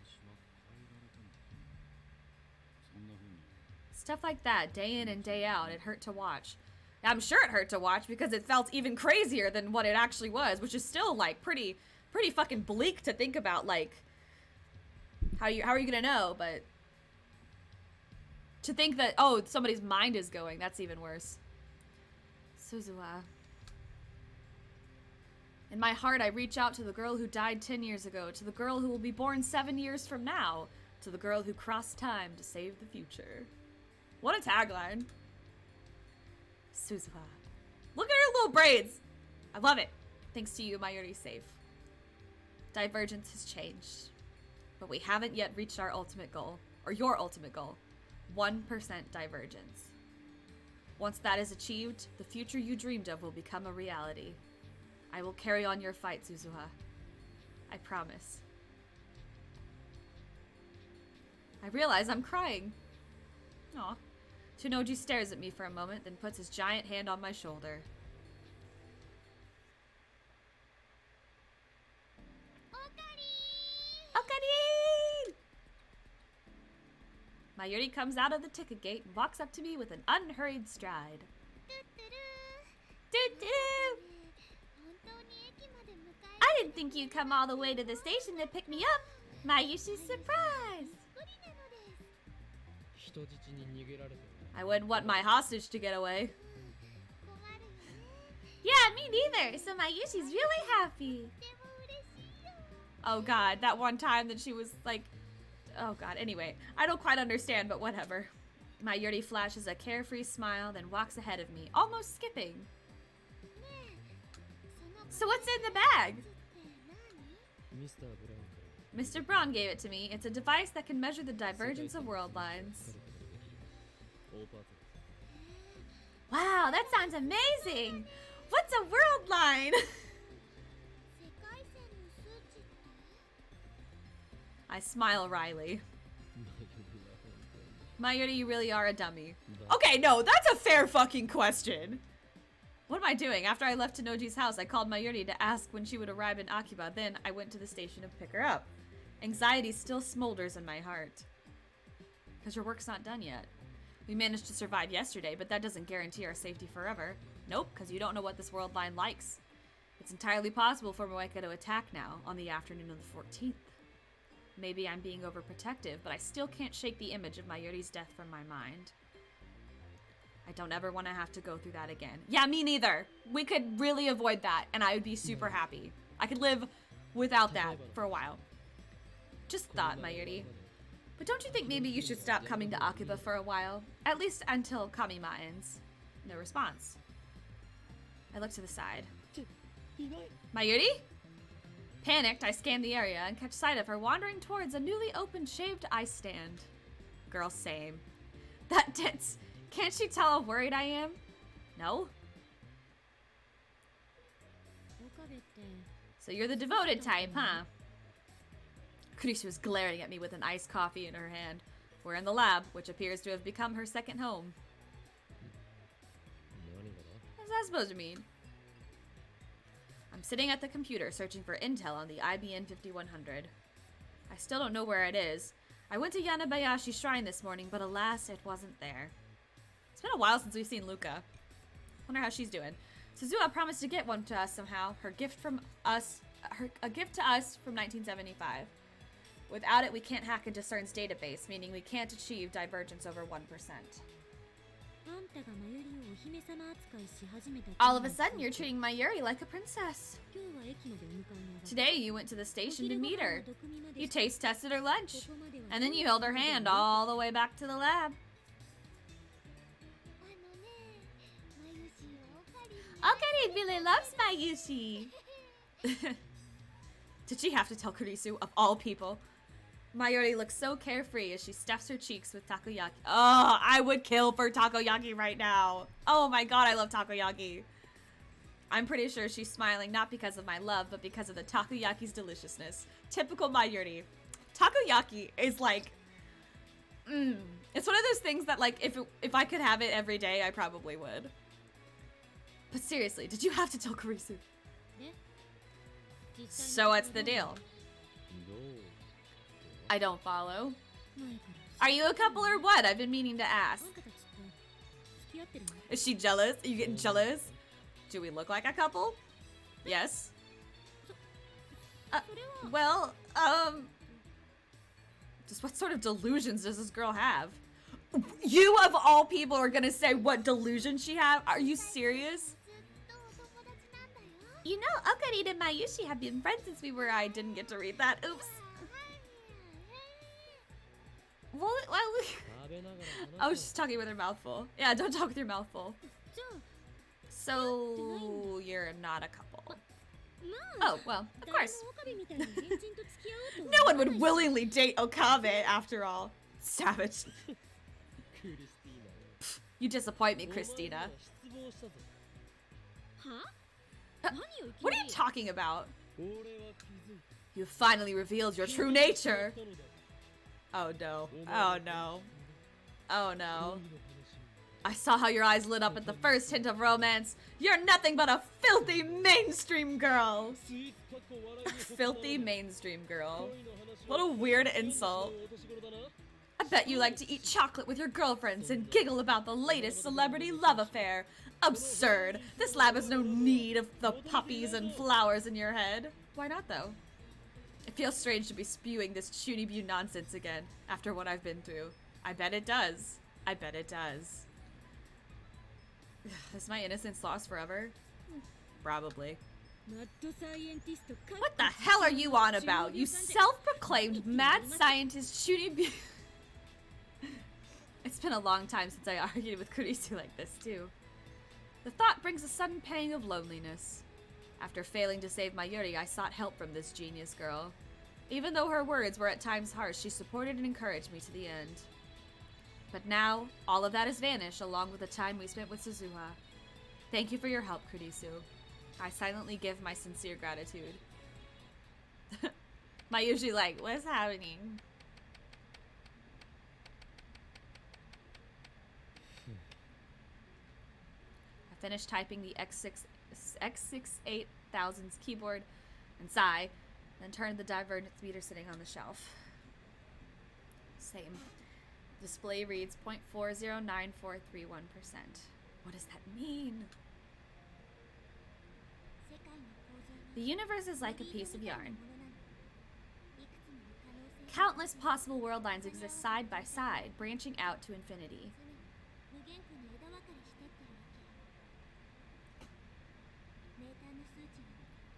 Stuff like that, day in and day out. It hurt to watch. I'm sure it hurt to watch because it felt even crazier than what it actually was, which is still like pretty fucking bleak to think about. Like, how are you gonna know? But to think that, oh, somebody's mind is going, that's even worse. Suzuha. In my heart, I reach out to the girl who died 10 years ago, to the girl who will be born 7 years from now, to the girl who crossed time to save the future. What a tagline. Suzuha. Look at her little braids. I love it. Thanks to you, Mayuri's safe. Divergence has changed. But we haven't yet reached our ultimate goal, or your ultimate goal. 1% divergence. Once that is achieved, the future you dreamed of will become a reality. I will carry on your fight, Suzuha. I promise. I realize I'm crying. Aw. Tsunoji stares at me for a moment, then puts his giant hand on my shoulder. Okari! Mayuri comes out of the ticket gate and walks up to me with an unhurried stride. Doo-doo! I didn't think you'd come all the way to the station to pick me up. Mayushi's surprise. I wouldn't want my hostage to get away. Yeah, me neither. So Mayushi's really happy. Oh god, that one time that she was like... Oh god, anyway. I don't quite understand, but whatever. Mayuri flashes a carefree smile, then walks ahead of me, almost skipping. So what's in the bag? Mr. Braun gave it to me. It's a device that can measure the divergence of world lines. Wow, that sounds amazing! What's a world line? I smile wryly. Mayuri, you really are a dummy. Okay, no, that's a fair fucking question. What am I doing? After I left Tanoji's house, I called Mayuri to ask when she would arrive in Akiba. Then I went to the station to pick her up. Anxiety still smolders in my heart. Because your work's not done yet. We managed to survive yesterday, but that doesn't guarantee our safety forever. Nope, because you don't know what this world line likes. It's entirely possible for Moeka to attack now, on the afternoon of the 14th. Maybe I'm being overprotective, but I still can't shake the image of Mayuri's death from my mind. I don't ever want to have to go through that again. Yeah, me neither. We could really avoid that, and I would be super happy. I could live without that for a while. Just thought, Mayuri. But don't you think maybe you should stop coming to Akiba for a while? At least until Kamima ends. No response. I look to the side. Mayuri? Panicked, I scan the area and catch sight of her wandering towards a newly opened shaved ice stand. Girl, same. That tits. Can't she tell how worried I am? No? So you're the devoted type, huh? Kurisu was glaring at me with an iced coffee in her hand. We're in the lab, which appears to have become her second home. What's that supposed to mean? I'm sitting at the computer searching for intel on the IBN 5100. I still don't know where it is. I went to Yanabayashi Shrine this morning, but alas, it wasn't there. It's been a while since we've seen Luca. Wonder how she's doing. Suzuha promised to get one to us somehow. A gift to us from 1975. Without it, we can't hack into CERN's database, meaning we can't achieve divergence over 1%. All of a sudden, you're treating Mayuri like a princess. Today, you went to the station to meet her. You taste tested her lunch, and then you held her hand all the way back to the lab. Okabe really loves Mayushi. Did she have to tell Kurisu, of all people? Mayuri looks so carefree as she stuffs her cheeks with takoyaki. Oh, I would kill for takoyaki right now. Oh my god, I love takoyaki. I'm pretty sure she's smiling not because of my love, but because of the takoyaki's deliciousness. Typical Mayuri. Takoyaki is like, it's one of those things that like, if I could have it every day, I probably would. But seriously, did you have to tell Kurisu? So what's the deal? I don't follow. Are you a couple or what? I've been meaning to ask. Is she jealous? Are you getting jealous? Do we look like a couple? Yes. Well, just what sort of delusions does this girl have? You of all people are gonna say what delusion she have? Are you serious? You know, Okabe and Mayushi have been friends since I didn't get to read that. Oops. Well, oh, she's talking with her mouth full. Yeah, don't talk with your mouth full. So, you're not a couple. Oh, well, of course. No one would willingly date Okabe, after all. Savage. You disappoint me, Christina. What are you talking about? You finally revealed your true nature. Oh no. Oh no. Oh no. I saw how your eyes lit up at the first hint of romance. You're nothing but a filthy mainstream girl. Filthy mainstream girl. What a weird insult. I bet you like to eat chocolate with your girlfriends and giggle about the latest celebrity love affair. Absurd. This lab has no need of the puppies and flowers in your head. Why not though? It feels strange to be spewing this Chunibu nonsense again after what I've been through. I bet it does. I bet it does. Is my innocence lost forever? Probably. What the hell are you on about? You self-proclaimed mad scientist Chunibu. It's been a long time since I argued with Kurisu like this too. The thought brings a sudden pang of loneliness. After failing to save Mayuri, I sought help from this genius girl. Even though her words were at times harsh, she supported and encouraged me to the end. But now, all of that has vanished, along with the time we spent with Suzuha. Thank you for your help, Kurisu. I silently give my sincere gratitude. Mayushi like, what's happening? I finished typing the X68000's keyboard and sigh, then turned the divergence meter sitting on the shelf. Same. Display reads 0.409431%. What does that mean? The universe is like a piece of yarn. Countless possible world lines exist side by side, branching out to infinity.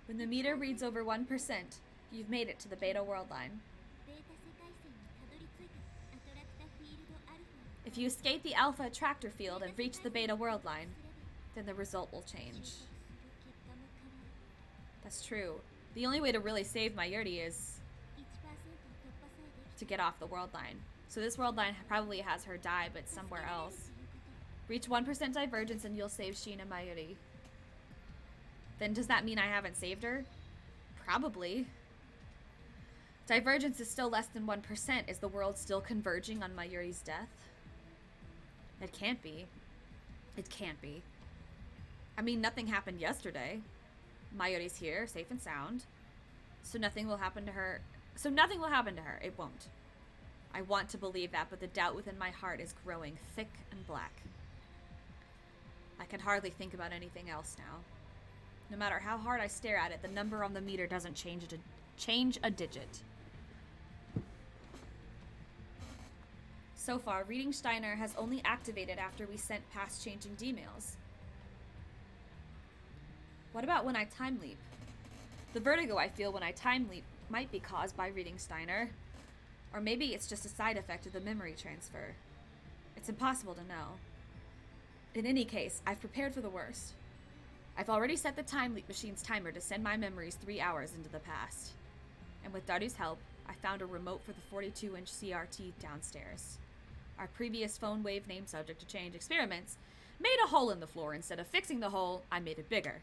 When the meter reads over 1%, you've made it to the beta world line. If you escape the alpha attractor field and reach the beta world line, then the result will change. That's true. The only way to really save Mayuri is to get off the world line. So this world line probably has her die, but somewhere else. Reach 1% divergence and you'll save Shina Mayuri. Then does that mean I haven't saved her? Probably. Divergence is still less than 1%. Is the world still converging on Mayuri's death? It can't be. It can't be. I mean, nothing happened yesterday. Mayuri's here, safe and sound. So nothing will happen to her. It won't. I want to believe that, but the doubt within my heart is growing thick and black. I can hardly think about anything else now. No matter how hard I stare at it, the number on the meter doesn't change a digit. So far, reading Steiner has only activated after we sent past changing D-mails. What about when I time leap? The vertigo I feel when I time leap might be caused by reading Steiner. Or maybe it's just a side effect of the memory transfer. It's impossible to know. In any case, I've prepared for the worst. I've already set the time leap machine's timer to send my memories 3 hours into the past. And with Daru's help, I found a remote for the 42-inch CRT downstairs. Our previous phone wave name subject to change experiments made a hole in the floor. Instead of fixing the hole, I made it bigger.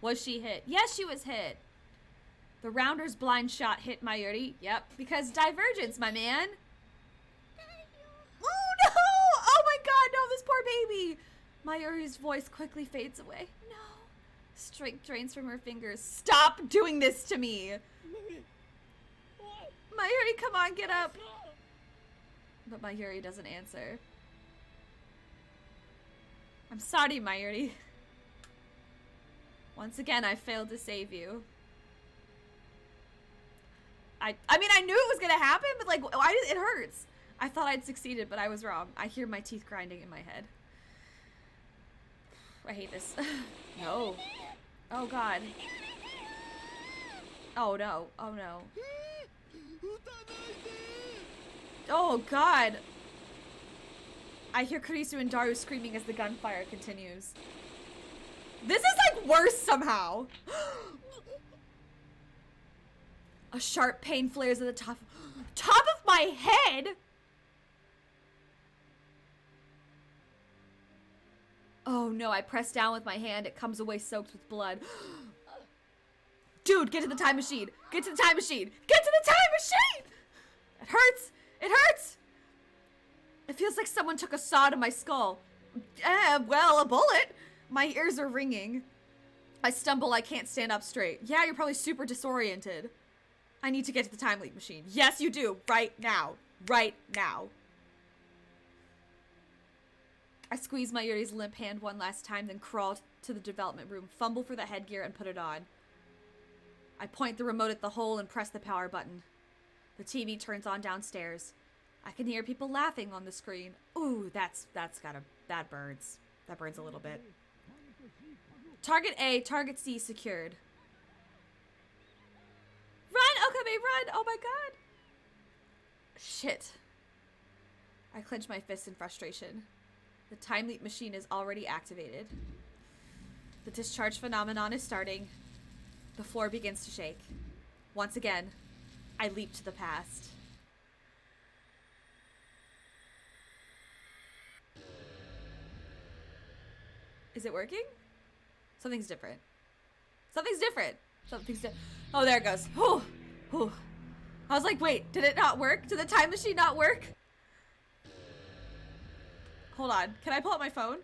Was she hit? Yes, she was hit. The rounder's blind shot hit Mayuri. Yep, because divergence, my man. Oh no! Oh my god, no, this poor baby! Mayuri's voice quickly fades away. No. Strength drains from her fingers. Stop doing this to me! Mayuri, come on, get up! But Mayuri doesn't answer. I'm sorry, Mayuri. Once again, I failed to save you. I mean, I knew it was gonna happen, but like, it hurts. I thought I'd succeeded, but I was wrong. I hear my teeth grinding in my head. I hate this. No. Oh god. Oh no. Oh no. Oh god. I hear Kurisu and Daru screaming as the gunfire continues. This is like worse somehow. A sharp pain flares at the top of my head. Oh no, I press down with my hand. It comes away soaked with blood. Dude, get to the time machine. Get to the time machine. Get to the time machine! It hurts. It hurts. It feels like someone took a saw to my skull. Well, a bullet. My ears are ringing. I stumble. I can't stand up straight. Yeah, you're probably super disoriented. I need to get to the time leap machine. Yes, you do. Right now. Right now. I squeeze Mayuri's limp hand one last time, then crawl to the development room, fumble for the headgear, and put it on. I point the remote at the hole and press the power button. The TV turns on downstairs. I can hear people laughing on the screen. Ooh, that burns. That burns a little bit. Target A, target C secured. Run, Okabe, run! Oh my god! Shit. I clench my fists in frustration. The time leap machine is already activated. The discharge phenomenon is starting. The floor begins to shake. Once again, I leap to the past. Is it working? Something's different. Something's different. Oh, there it goes. Whew. Whew. I was like, wait, did it not work? Did the time machine not work? Hold on. Can I pull up my phone?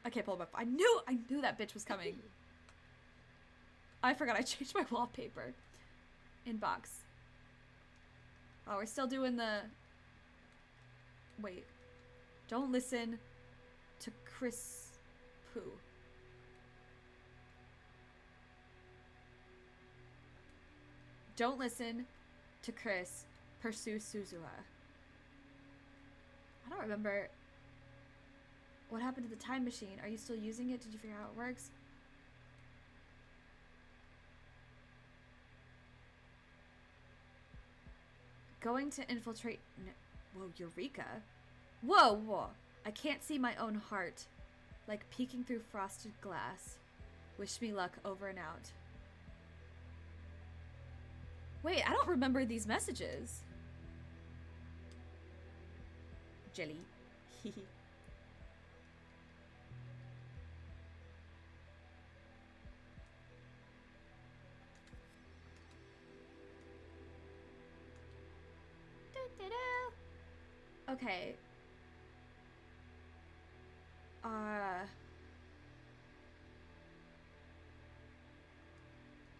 I can't pull up my phone. I knew that bitch was coming. I forgot I changed my wallpaper. Inbox. Oh, we're still doing the... Wait. Don't listen to Chris Poo. Don't listen to Chris. Pursue Suzuha. I don't remember... What happened to the time machine? Are you still using it? Did you figure out how it works? Going to infiltrate... Whoa, Eureka? Whoa, whoa. I can't see my own heart. Like peeking through frosted glass. Wish me luck, over and out. Wait, I don't remember these messages. Jelly. Hehe. Okay.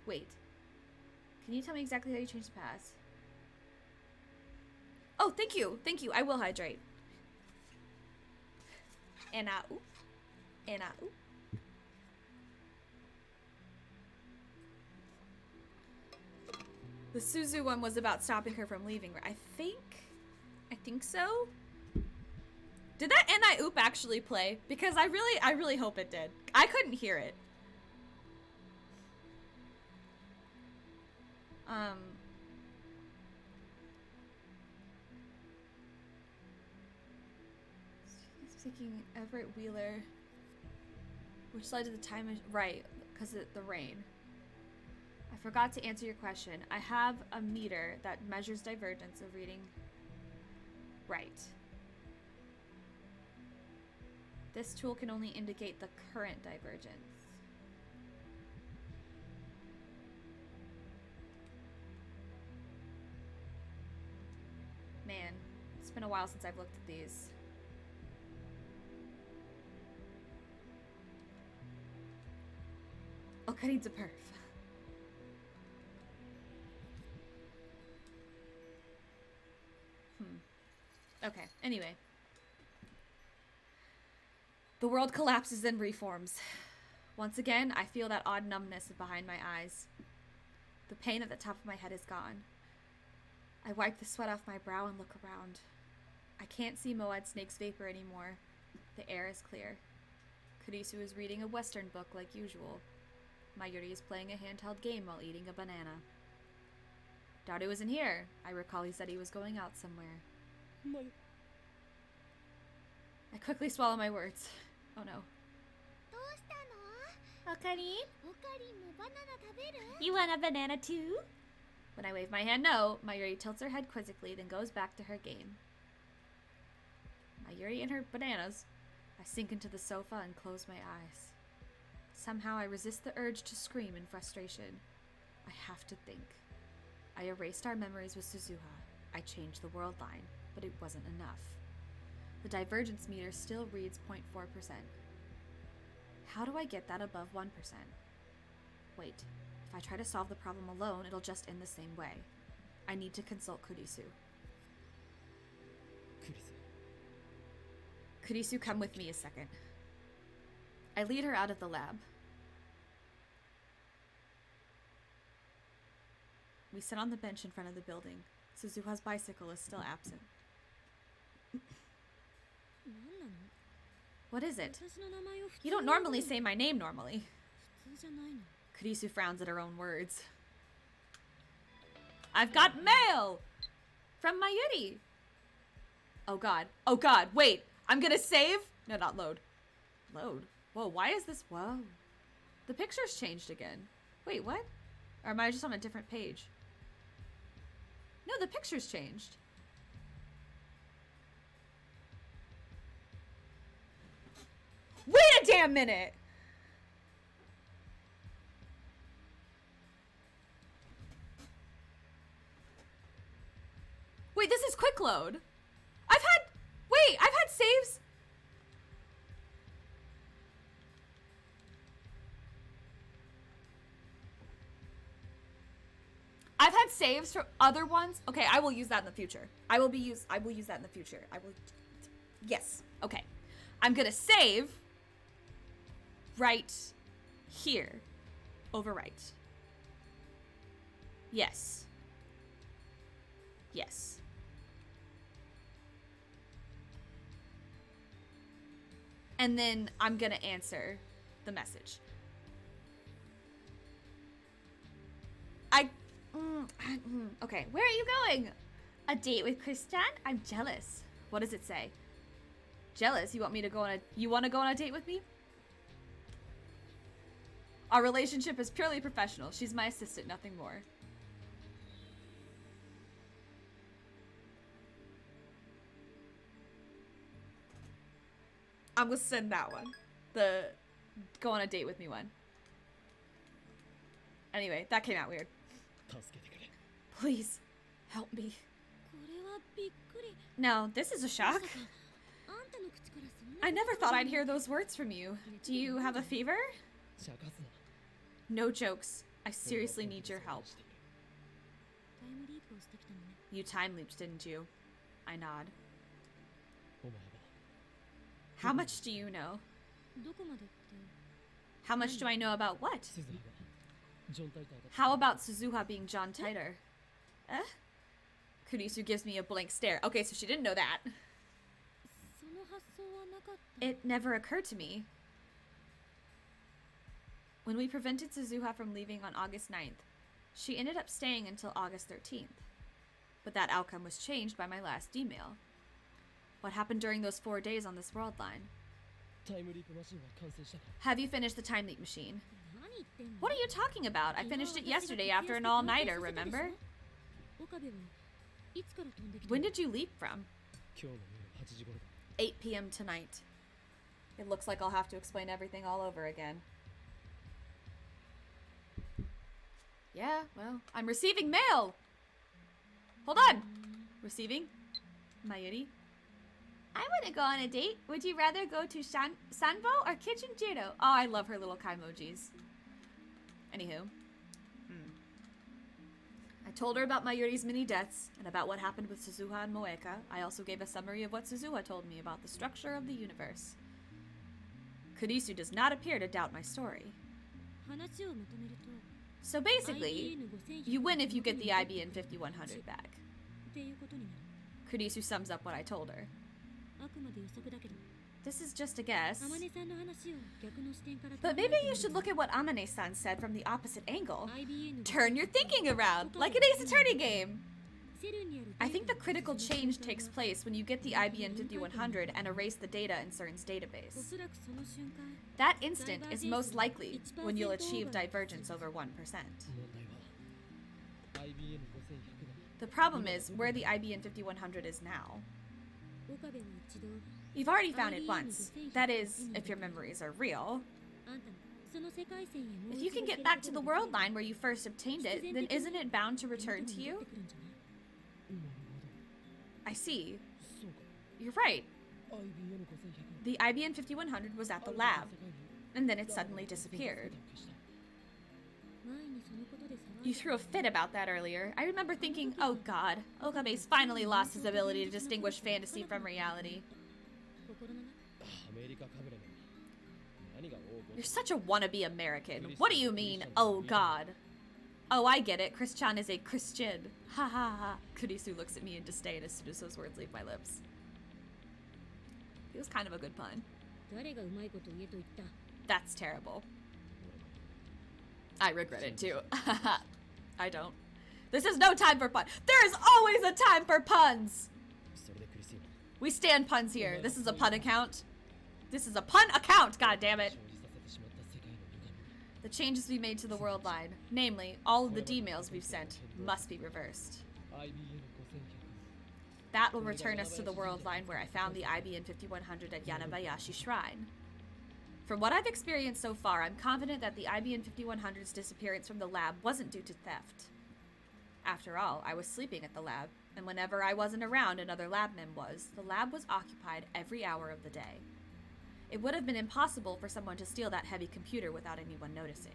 Wait. Can you tell me exactly how you changed the pass? Oh, thank you. Thank you. I will hydrate. And ooh. And ooh. The Suzu one was about stopping her from leaving. I think so. Did that and oop actually play? Because I really hope it did. I couldn't hear it. Speaking Everett Wheeler, which led to the time right, because of the rain. I forgot to answer your question. I have a meter that measures divergence of reading. Right. This tool can only indicate the current divergence. been a while since I've looked at these. Oka needs a perf. Okay, anyway. The world collapses and reforms. Once again, I feel that odd numbness behind my eyes. The pain at the top of my head is gone. I wipe the sweat off my brow and look around. I can't see Moad Snake's vapor anymore. The air is clear. Kurisu is reading a Western book like usual. Mayuri is playing a handheld game while eating a banana. Daru isn't here. I recall he said he was going out somewhere. I quickly swallow my words. Oh no. Okari? You want a banana too? When I wave my hand no, Mayuri tilts her head quizzically, then goes back to her game. Mayuri and her bananas. I sink into the sofa and close my eyes. Somehow I resist the urge to scream in frustration. I have to think. I erased our memories with Suzuha. I changed the world line, but it wasn't enough. The divergence meter still reads 0.4%. How do I get that above 1%? Wait, if I try to solve the problem alone, it'll just end the same way. I need to consult Kurisu. Kurisu, come with me a second. I lead her out of the lab. We sit on the bench in front of the building. Suzuha's bicycle is still absent. What is it? You don't normally say my name normally. Kurisu frowns at her own words. I've got mail! From Mayuri! Oh god. Oh god, wait! I'm gonna save? No, not load. Load? Whoa, why is this? Whoa. The picture's changed again. Wait, what? Or am I just on a different page? No, the picture's changed. Wait a damn minute! Wait, this is quick load. I've had saves. I've had saves for other ones. Okay, I will use that in the future. I will use that in the future. Yes. Okay. I'm gonna save right here. Overwrite. Yes. Yes. And then I'm gonna answer the message. Okay, where are you going? A date with Christian? I'm jealous. What does it say? Jealous? You want to go on a date with me? Our relationship is purely professional. She's my assistant, nothing more. I'm gonna send that one. The go on a date with me one. Anyway, that came out weird. Please, help me. No, this is a shock. I never thought I'd hear those words from you. Do you have a fever? No jokes. I seriously need your help. You time looped, didn't you? I nod. How much do you know? How much do I know about what? How about Suzuha being John Titor? Kurisu gives me a blank stare. Okay, so she didn't know that. It never occurred to me. When we prevented Suzuha from leaving on August 9th, she ended up staying until August 13th. But that outcome was changed by my last email. What happened during those 4 days on this world line? Have you finished the time leap machine? What are you talking about? I finished it yesterday after an all-nighter, remember? When did you leap from? 8 p.m. tonight. It looks like I'll have to explain everything all over again. Yeah, well, I'm receiving mail! Hold on! Receiving? Mayuri. I wouldn't go on a date. Would you rather go to Sanbo or Kitchen Jiro? Oh, I love her little kaimojis. Anywho. I told her about Mayuri's mini deaths and about what happened with Suzuha and Moeka. I also gave a summary of what Suzuha told me about the structure of the universe. Kurisu does not appear to doubt my story. So basically, you win if you get the IBN 5100 back. Kurisu sums up what I told her. This is just a guess. But maybe you should look at what Amane-san said from the opposite angle. Turn your thinking around, like an Ace Attorney game. I think the critical change takes place when you get the IBN 5100 and erase the data in CERN's database. That instant is most likely when you'll achieve divergence over 1%. The problem is where the IBN 5100 is now. You've already found it once. That is, if your memories are real. If you can get back to the world line where you first obtained it, then isn't it bound to return to you? I see. You're right. The IBN 5100 was at the lab, and then it suddenly disappeared. You threw a fit about that earlier. I remember thinking, oh god, Okabe's finally lost his ability to distinguish fantasy from reality. You're such a wannabe American. What do you mean, oh god? Oh, I get it. Chris-chan is a Christian. Ha ha ha. Kurisu looks at me in disdain as soon as those words leave my lips. It was kind of a good pun. That's terrible. I regret it too. I don't. This is no time for puns. There is always a time for puns! We stand puns here. This is a pun account. This is a pun account, god damn it. The changes we made to the world line, namely, all of the D-mails we've sent, must be reversed. That will return us to the world line where I found the IBN 5100 at Yanabayashi Shrine. From what I've experienced so far, I'm confident that the IBN 5100's disappearance from the lab wasn't due to theft. After all, I was sleeping at the lab, and whenever I wasn't around, another lab mem was. The lab was occupied every hour of the day. It would have been impossible for someone to steal that heavy computer without anyone noticing.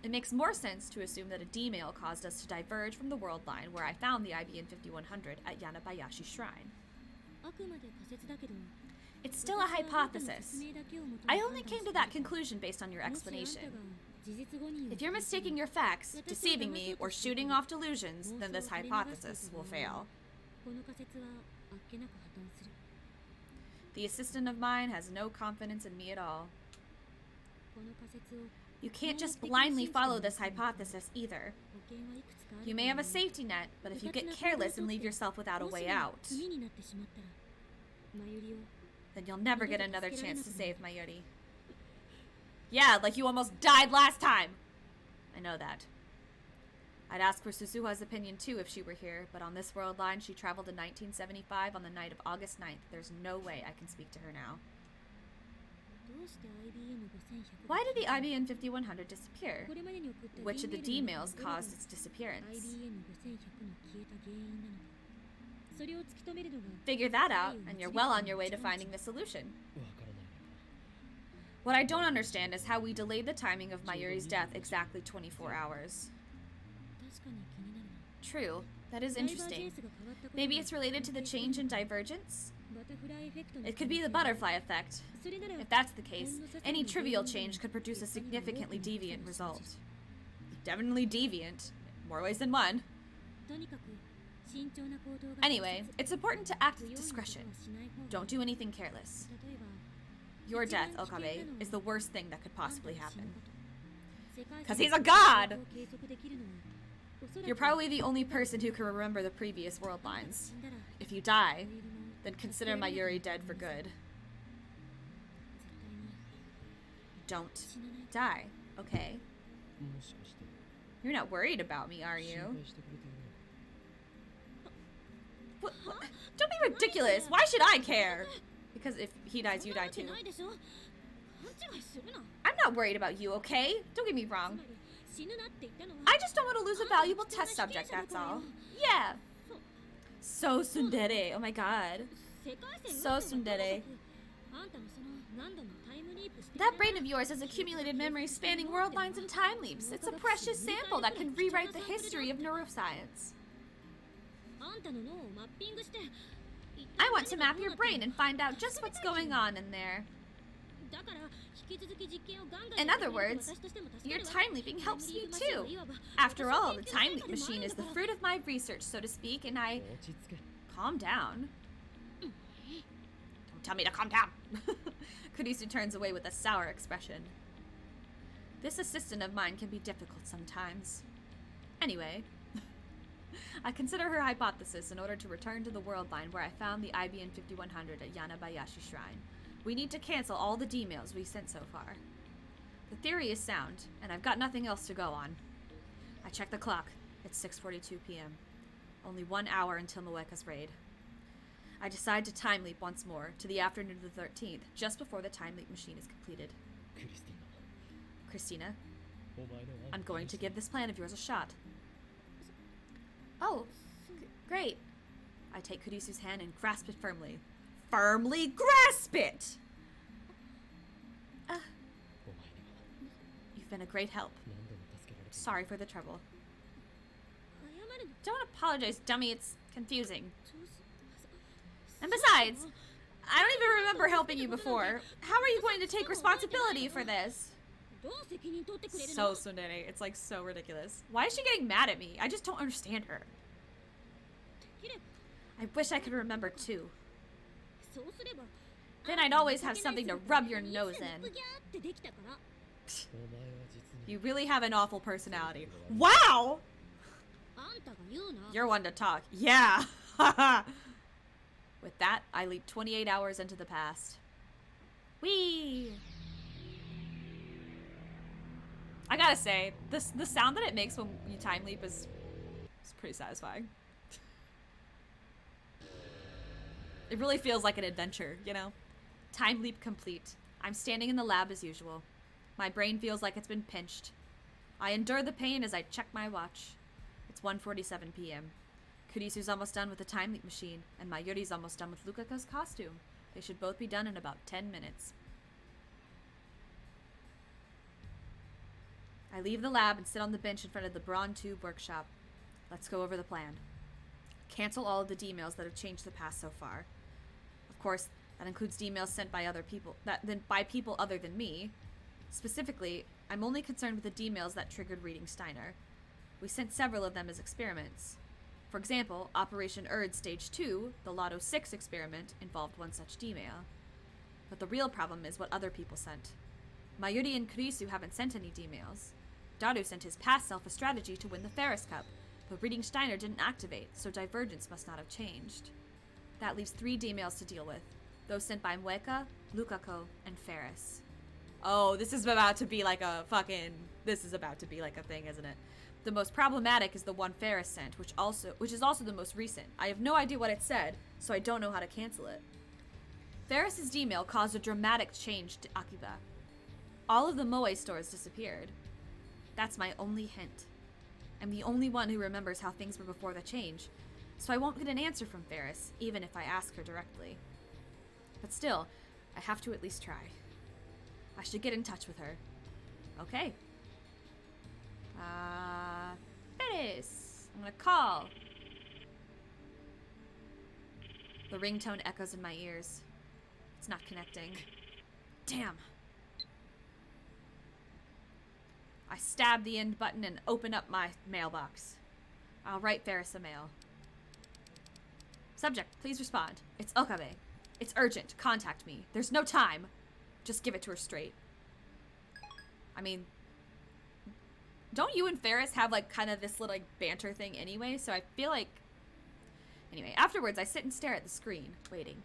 It makes more sense to assume that a D-mail caused us to diverge from the world line where I found the IBN 5100 at Yanabayashi Shrine. It's still a hypothesis. I only came to that conclusion based on your explanation. If you're mistaking your facts, deceiving me, or shooting off delusions, then this hypothesis will fail. The assistant of mine has no confidence in me at all. You can't just blindly follow this hypothesis either. You may have a safety net, but if you get careless and leave yourself without a way out, then you'll never get another chance to save Mayuri. Yeah, like you almost died last time! I know that. I'd ask for Suzuha's opinion too if she were here, but on this world line she traveled in 1975 on the night of August 9th. There's no way I can speak to her now. Why did the IBN 5100 disappear? Which of the D-mails caused its disappearance? Figure that out, and you're well on your way to finding the solution. What I don't understand is how we delayed the timing of Mayuri's death exactly 24 hours. True, that is interesting. Maybe it's related to the change in divergence? It could be the butterfly effect. If that's the case, any trivial change could produce a significantly deviant result. Definitely deviant. More ways than one. Anyway, it's important to act with discretion. Don't do anything careless. Your death, Okabe, is the worst thing that could possibly happen. 'Cause he's a god! You're probably the only person who can remember the previous world lines. If you die, then consider Mayuri dead for good. Don't die, okay? You're not worried about me, are you? What? Don't be ridiculous! Why should I care? Because if he dies, you die too. I'm not worried about you, okay? Don't get me wrong. I just don't want to lose a valuable test subject, that's all. Yeah. So tsundere. Oh my god. So tsundere. That brain of yours has accumulated memories spanning world lines and time leaps. It's a precious sample that can rewrite the history of neuroscience. I want to map your brain and find out just what's going on in there. In other words, your time leaping helps me too. After all, the time leap machine is the fruit of my research, so to speak, and I... Calm down. Don't tell me to calm down. Kurisu turns away with a sour expression. This assistant of mine can be difficult sometimes. Anyway, I consider her hypothesis in order to return to the world line where I found the IBN 5100 at Yanabayashi Shrine. We need to cancel all the D-mails we sent so far. The theory is sound, and I've got nothing else to go on. I check the clock. It's 6:42 p.m. Only 1 hour until Moeka's raid. I decide to time leap once more to the afternoon of the 13th, just before the time leap machine is completed. Christina, I'm going to give this plan of yours a shot. Oh, great. I take Kurisu's hand and grasp it firmly. Firmly grasp it! You've been a great help. Sorry for the trouble. Don't apologize, dummy. It's confusing. And besides, I don't even remember helping you before. How are you going to take responsibility for this? So tsundere. It's like so ridiculous. Why is she getting mad at me? I just don't understand her. I wish I could remember too. Then I'd always have something to rub your nose in. You really have an awful personality. Wow! You're one to talk. Yeah! With that, I leap 28 hours into the past. Whee! I gotta say, the sound that it makes when you time leap is pretty satisfying. It really feels like an adventure, you know? Time leap complete. I'm standing in the lab as usual. My brain feels like it's been pinched. I endure the pain as I check my watch. It's 1:47 p.m. Kurisu's almost done with the time leap machine, and Mayuri's almost done with Lukaku's costume. They should both be done in about 10 minutes. I leave the lab and sit on the bench in front of the Braun Tube workshop. Let's go over the plan. Cancel all of the D-mails that have changed the past so far. Of course, that includes D-mails sent by other people, by people other than me. Specifically, I'm only concerned with the D-mails that triggered reading Steiner. We sent several of them as experiments. For example, Operation Erd Stage 2, the Lotto 6 experiment, involved one such D-mail. But the real problem is what other people sent. Mayuri and Kurisu haven't sent any D-mails. Daru sent his past self a strategy to win the Ferris Cup, but reading Steiner didn't activate, so Divergence must not have changed. That leaves 3 D-mails to deal with, those sent by Moeka, Lukaku, and Ferris. Oh, this is about to be like a thing, isn't it? The most problematic is the one Ferris sent, which is also the most recent. I have no idea what it said, so I don't know how to cancel it. Ferris's D-mail caused a dramatic change to Akiba. All of the Moe stores disappeared. That's my only hint. I'm the only one who remembers how things were before the change, so I won't get an answer from Ferris, even if I ask her directly. But still, I have to at least try. I should get in touch with her. Okay. Ferris! I'm gonna call. The ringtone echoes in my ears. It's not connecting. Damn. I stab the end button and open up my mailbox. I'll write Ferris a mail. Subject, please respond. It's Okabe. It's urgent. Contact me. There's no time. Just give it to her straight. I mean, don't you and Ferris have like kind of this little like banter thing anyway? So I feel like... Anyway, afterwards I sit and stare at the screen, waiting.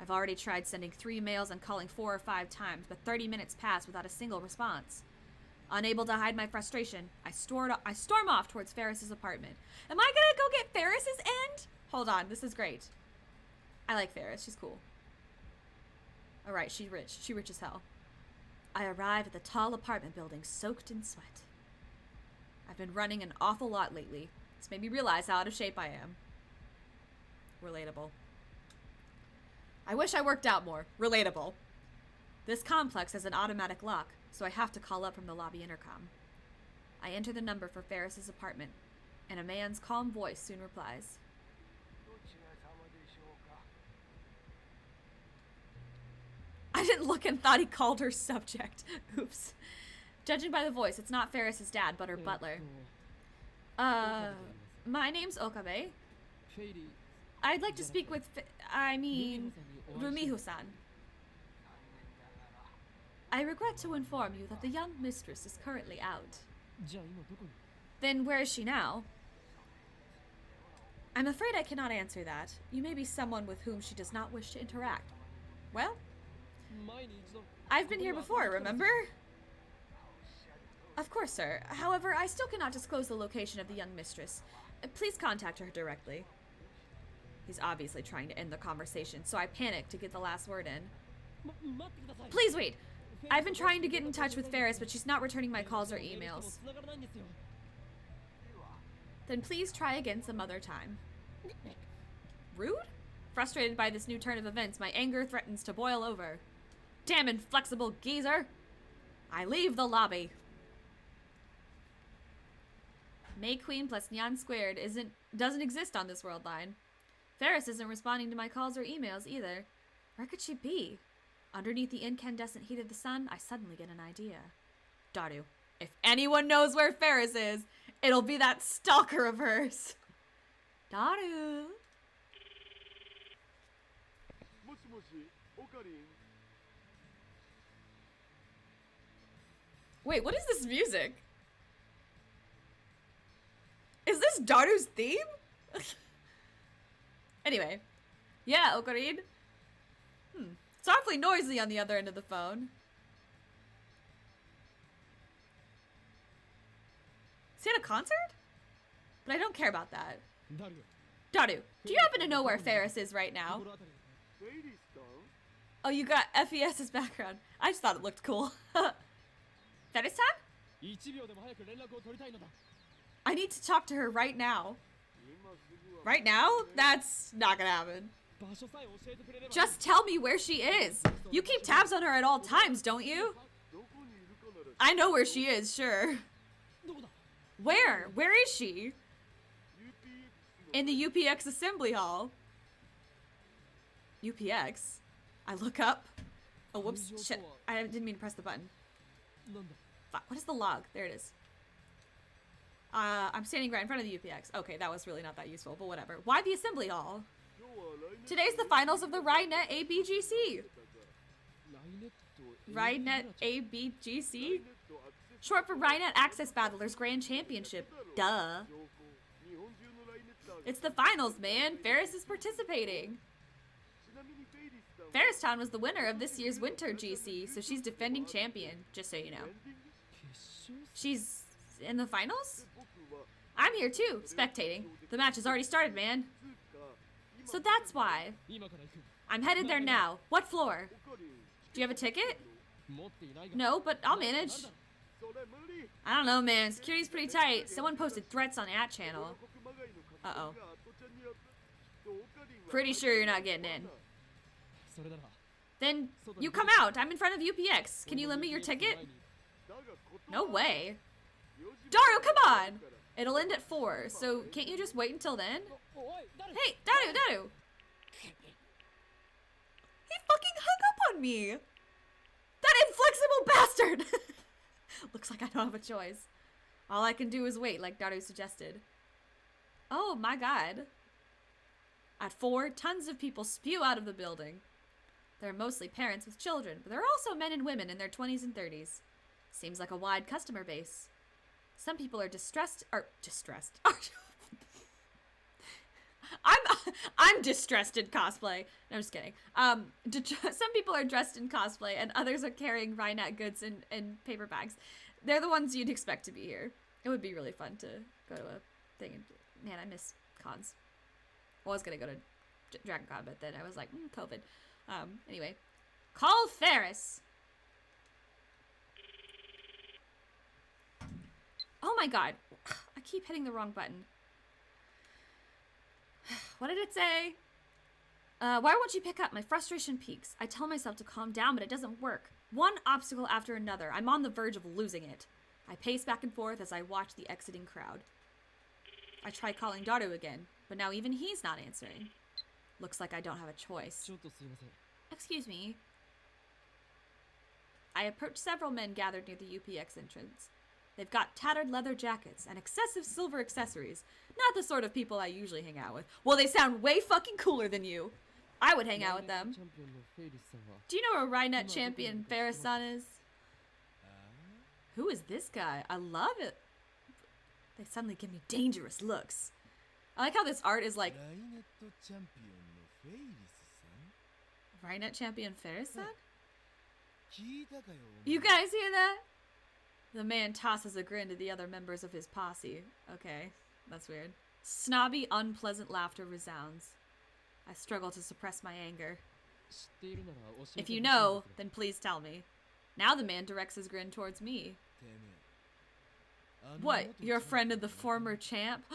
I've already tried sending 3 mails and calling 4 or 5 times, but 30 minutes pass without a single response. Unable to hide my frustration, I storm off towards Ferris's apartment. Am I gonna go get Ferris's end? Hold on, this is great. I like Ferris, she's cool. Alright, she's rich. She's rich as hell. I arrive at the tall apartment building soaked in sweat. I've been running an awful lot lately. It's made me realize how out of shape I am. Relatable. I wish I worked out more. Relatable. This complex has an automatic lock, so I have to call up from the lobby intercom. I enter the number for Ferris's apartment, and a man's calm voice soon replies. I didn't look and thought he called her subject. Oops. Judging by the voice, it's not Ferris's dad, but her butler. My name's Okabe. I'd like to speak with, Rumiho-san. I regret to inform you that the young mistress is currently out. Then where is she now? I'm afraid I cannot answer that. You may be someone with whom she does not wish to interact. Well, I've been here before, remember? Of course, sir. However, I still cannot disclose the location of the young mistress. Please contact her directly. He's obviously trying to end the conversation, so I panic to get the last word in. Please wait! I've been trying to get in touch with Ferris, but she's not returning my calls or emails. Then please try again some other time. Rude? Frustrated by this new turn of events, my anger threatens to boil over. Damn inflexible geezer! I leave the lobby. May Queen plus Nyan squared doesn't exist on this world line. Ferris isn't responding to my calls or emails either. Where could she be? Underneath the incandescent heat of the sun, I suddenly get an idea. Daru, if anyone knows where Ferris is, it'll be that stalker of hers. Daru. Wait, what is this music? Is this Daru's theme? Anyway. Yeah, Okarin. It's awfully noisy on the other end of the phone. Is he at a concert? But I don't care about that. Daru, do you happen to know where Ferris is right now? Oh, you got FES's background. I just thought it looked cool. Ferris-san? I need to talk to her right now. Right now? That's not gonna happen. Just tell me where she is. You keep tabs on her at all times, don't you? I know where she is, sure. Where? Where is she? In the UPX assembly hall. UPX? I look up. Oh, whoops. Shit. I didn't mean to press the button. Fuck. What is the log? There it is. I'm standing right in front of the UPX. Okay, that was really not that useful, but whatever. Why the assembly hall? Today's the finals of the RideNet ABGC. RideNet ABGC? Short for RideNet Access Battlers Grand Championship. Duh. It's the finals, man. Ferris is participating. Ferristown was the winner of this year's Winter GC, so she's defending champion, just so you know. She's in the finals? I'm here too, spectating. The match has already started, man. So that's why. I'm headed there now. What floor? Do you have a ticket? No, but I'll manage. I don't know, man. Security's pretty tight. Someone posted threats on @channel. Uh-oh. Pretty sure you're not getting in. Then you come out. I'm in front of UPX. Can you lend me your ticket? No way. Daru, come on! It'll end at 4, so can't you just wait until then? Hey, Daru! He fucking hung up on me! That inflexible bastard! Looks like I don't have a choice. All I can do is wait, like Daru suggested. Oh my god. At 4, tons of people spew out of the building. They're mostly parents with children, but there are also men and women in their 20s and 30s. Seems like a wide customer base. Some people are distressed. I'm distressed in cosplay. No, I'm just kidding. Some people are dressed in cosplay, and others are carrying RideNet goods in paper bags. They're the ones you'd expect to be here. It would be really fun to go to a thing. And, man, I miss cons. I was gonna go to DragonCon, but then I was like, COVID. Anyway, call Ferris. Oh my god. I keep hitting the wrong button. What did it say? Why won't you pick up? My frustration peaks. I tell myself to calm down, but it doesn't work. One obstacle after another. I'm on the verge of losing it. I pace back and forth as I watch the exiting crowd. I try calling Daru again, but now even he's not answering. Looks like I don't have a choice. Excuse me. I approach several men gathered near the UPX entrance. They've got tattered leather jackets and excessive silver accessories. Not the sort of people I usually hang out with. Well, they sound way fucking cooler than you. I would hang out with them. Do you know where Rhinet champion Ferris-san is? Who is this guy? I love it. They suddenly give me dangerous looks. I like how this art is like... Rhinet champion Ferris-san? You guys hear that? The man tosses a grin to the other members of his posse. Okay, that's weird. Snobby, unpleasant laughter resounds. I struggle to suppress my anger. If you know, then please tell me. Now the man directs his grin towards me. What, you're a friend of the former champ?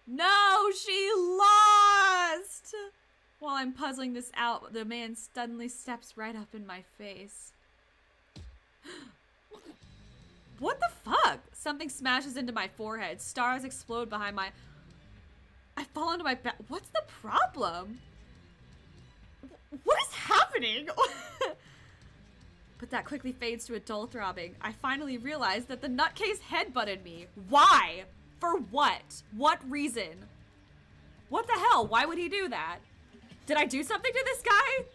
No, she lost! While I'm puzzling this out, the man suddenly steps right up in my face. What the fuck? Something smashes into my forehead. Stars explode behind my... I fall onto my back. What's the problem? What is happening? But that quickly fades to a dull throbbing. I finally realize that the nutcase headbutted me. Why? For what? What reason? What the hell? Why would he do that? Did I do something to this guy?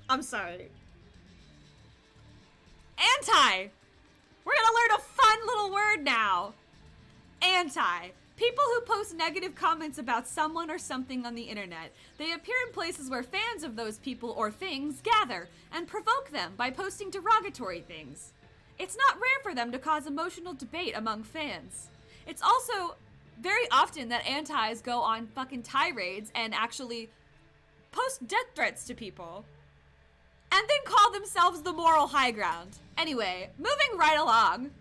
I'm sorry. Anti! We're gonna learn a fun little word now. Anti. People who post negative comments about someone or something on the internet. They appear in places where fans of those people or things gather and provoke them by posting derogatory things. It's not rare for them to cause emotional debate among fans. It's also very often that antis go on fucking tirades and actually post death threats to people. And then call themselves the moral high ground. Anyway, moving right along.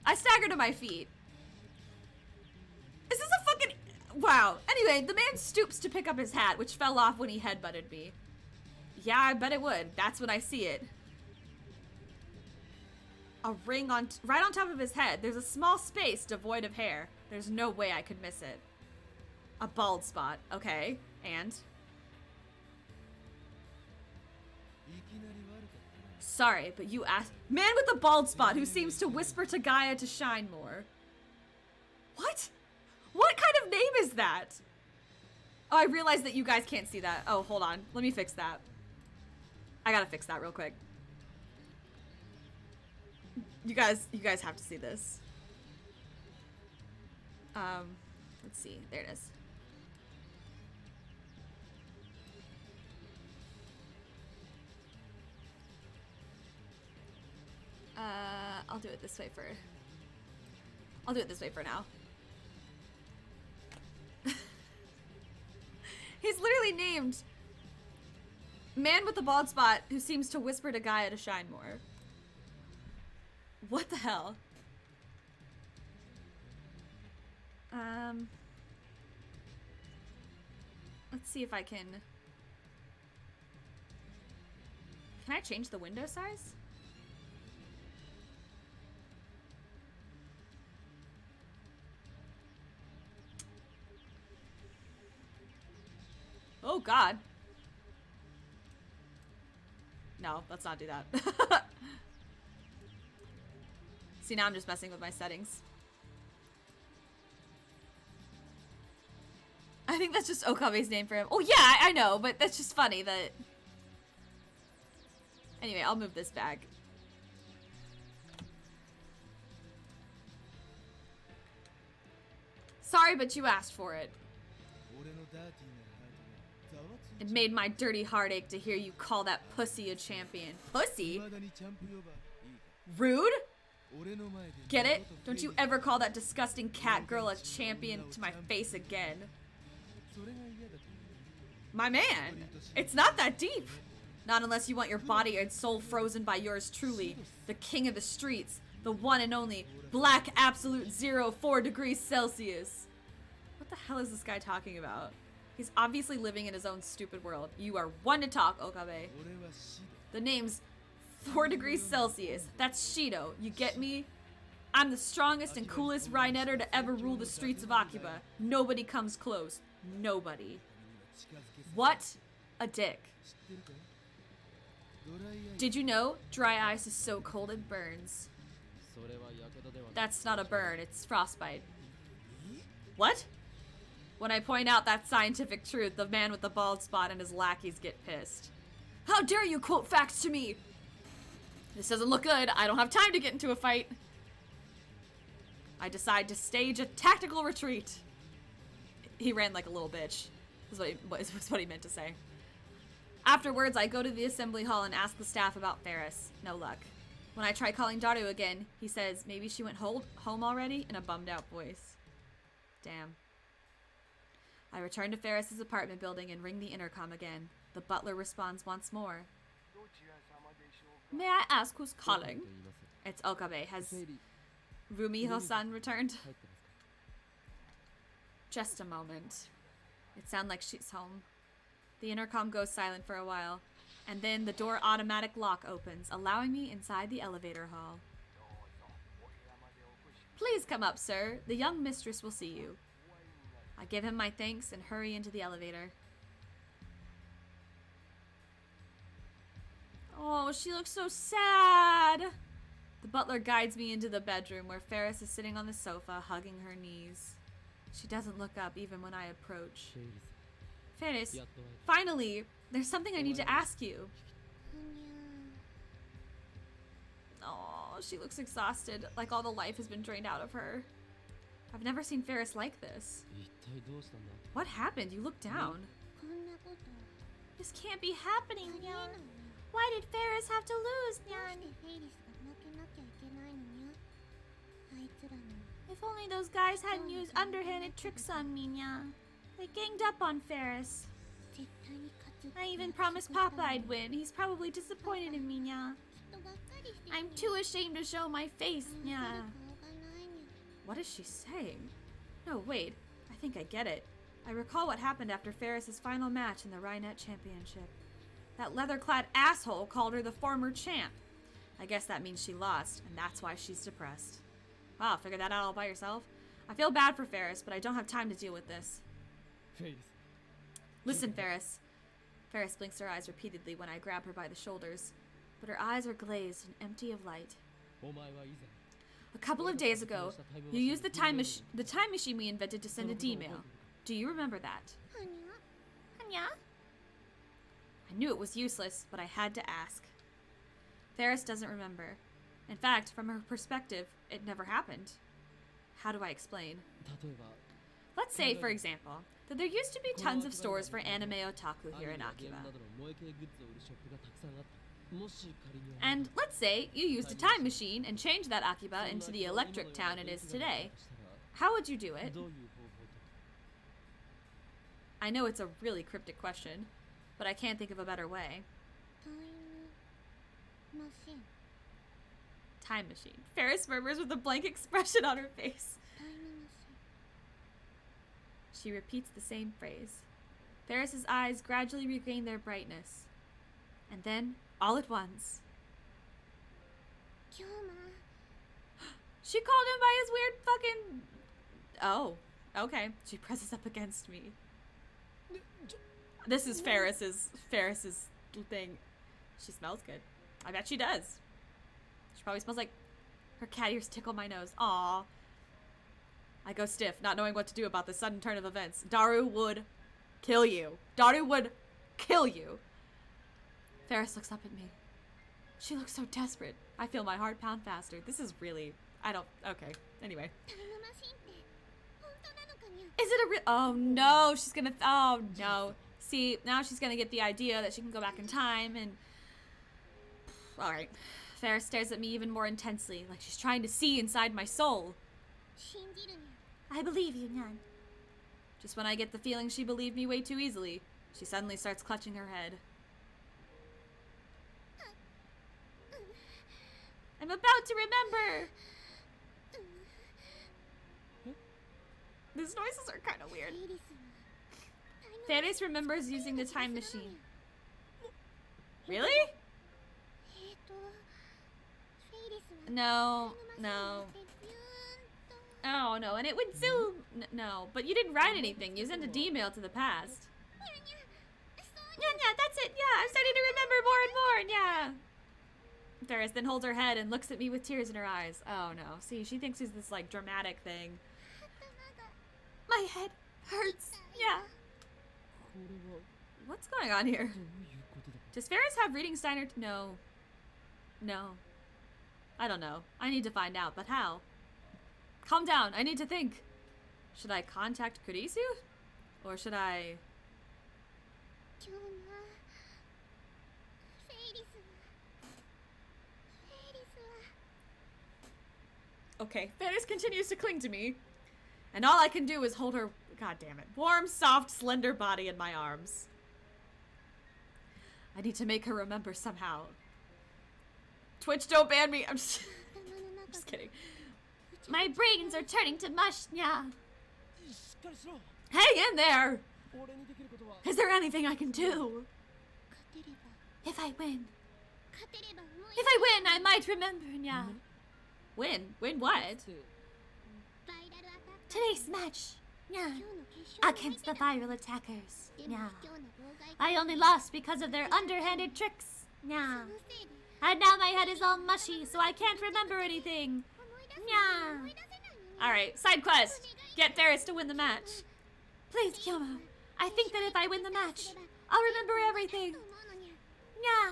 I stagger to my feet. Is this a fucking... Wow. Anyway, the man stoops to pick up his hat, which fell off when he headbutted me. Yeah, I bet it would. That's when I see it. A ring right on top of his head. There's a small space devoid of hair. There's no way I could miss it. A bald spot. Okay. And? Sorry, but you asked... Man with a bald spot who seems to whisper to Gaia to shine more. What? What kind of name is that? Oh, I realized that you guys can't see that. Oh, hold on. Let me fix that. I gotta fix that real quick. You guys have to see this. Let's see. There it is. I'll do it this way for... I'll do it this way for now. He's literally named Man with the Bald Spot who seems to whisper to Gaia to shine more. What the hell? Let's see if I can... Can I change the window size? Oh, God. No, let's not do that. See, now I'm just messing with my settings. I think that's just Okabe's name for him. Oh, yeah, I know, but that's just funny that... Anyway, I'll move this back. Sorry, but you asked for it. It made my dirty heart ache to hear you call that pussy a champion. Pussy? Rude? Get it? Don't you ever call that disgusting cat girl a champion to my face again. My man, it's not that deep. Not unless you want your body and soul frozen by yours truly, the king of the streets, The one and only black absolute 4 degrees Celsius. What the hell is this guy talking about? He's obviously living in his own stupid world. You are one to talk, Okabe. The name's 4 degrees Celsius. That's Shido. You get me? I'm the strongest and coolest Rhinetter to ever rule the streets of Akiba. Nobody comes close. Nobody. What a dick. Did you know dry ice is so cold it burns? That's not a burn, it's frostbite. What? When I point out that scientific truth, the man with the bald spot and his lackeys get pissed. How dare you quote facts to me? This doesn't look good. I don't have time to get into a fight. I decide to stage a tactical retreat. He ran like a little bitch, is what he meant to say. Afterwards, I go to the assembly hall and ask the staff about Ferris. No luck. When I try calling Daru again, he says maybe she went home already in a bummed out voice. Damn. I return to Ferris's apartment building and ring the intercom again. The butler responds once more. May I ask who's calling? It's Okabe. Has Rumiho-san returned? Just a moment. It sounds like she's home. The intercom goes silent for a while, and then the door automatic lock opens, allowing me inside the elevator hall. Please come up, sir. The young mistress will see you. I give him my thanks and hurry into the elevator. Oh, she looks so sad. The butler guides me into the bedroom where Ferris is sitting on the sofa, hugging her knees. She doesn't look up even when I approach. Ferris, finally, there's something I need to ask you. Oh, she looks exhausted, like all the life has been drained out of her. I've never seen Ferris like this. What happened? You look down. This can't be happening, Nyan. Why did Ferris have to lose, Nyan? If only those guys hadn't used underhanded tricks on me, Nyan. They ganged up on Ferris. I even promised Papa I'd win. He's probably disappointed in me, Nyan. I'm too ashamed to show my face, Nyan. What is she saying? No, wait. I think I get it. I recall what happened after Ferris's final match in the Rhinet Championship. That leather-clad asshole called her the former champ. I guess that means she lost, and that's why she's depressed. Wow, figured that out all by yourself? I feel bad for Ferris, but I don't have time to deal with this. Listen, Ferris. Ferris blinks her eyes repeatedly when I grab her by the shoulders, but her eyes are glazed and empty of light. A couple of days ago, you used the time machine we invented to send a D-mail. Do you remember that? Anya? I knew it was useless, but I had to ask. Ferris doesn't remember. In fact, from her perspective, it never happened. How do I explain? Let's say, for example, that there used to be tons of stores for anime otaku here in Akiba. And let's say you used a time machine and changed that Akiba into the electric town it is today. How would you do it? I know it's a really cryptic question, but I can't think of a better way. Time machine. Ferris murmurs with a blank expression on her face. She repeats the same phrase. Ferris's eyes gradually regain their brightness. And then, all at once... She called him by his weird fucking... Oh, okay. She presses up against me. This is Ferris's thing. She smells good. I bet she does. She probably smells like her cat ears tickle my nose. Aww. I go stiff, not knowing what to do about this sudden turn of events. Daru would kill you. Daru would kill you. Ferris looks up at me. She looks so desperate. I feel my heart pound faster. This is really... Okay. Anyway. Is it a real... Oh, no. She's gonna... Oh, no. See, now she's gonna get the idea that she can go back in time and... Alright. Ferris stares at me even more intensely, like she's trying to see inside my soul. I believe you, Nyan. Just when I get the feeling she believed me way too easily, she suddenly starts clutching her head. I'm about to remember. These noises are kind of weird. Ferris remembers using the time machine. Really? No, no. Oh, no, and it would zoom. No, but you didn't write anything. You sent a D-mail to the past. Yeah, that's it. Yeah, I'm starting to remember more and more. Yeah. Ferris then holds her head and looks at me with tears in her eyes. Oh, no. See, she thinks he's this, like, dramatic thing. My head hurts. Yeah. What's going on here? Does Ferris have reading Steiner? No. No. I don't know. I need to find out, but how? Calm down. I need to think. Should I contact Kurisu? Or should I... Okay, Ferris continues to cling to me. And all I can do is hold her, god damn it, warm, soft, slender body in my arms. I need to make her remember somehow. Twitch, don't ban me. I'm just kidding. My brains are turning to mush, yeah. Hang in there. Is there anything I can do? If I win. If I win, I might remember, yeah. Win? Win what? Today's match, yeah. Against the viral attackers, yeah. I only lost because of their underhanded tricks, yeah. And now my head is all mushy, so I can't remember anything, yeah. Alright, side quest. Get Ferris to win the match. Please, Kyomo. I think that if I win the match, I'll remember everything. Yeah.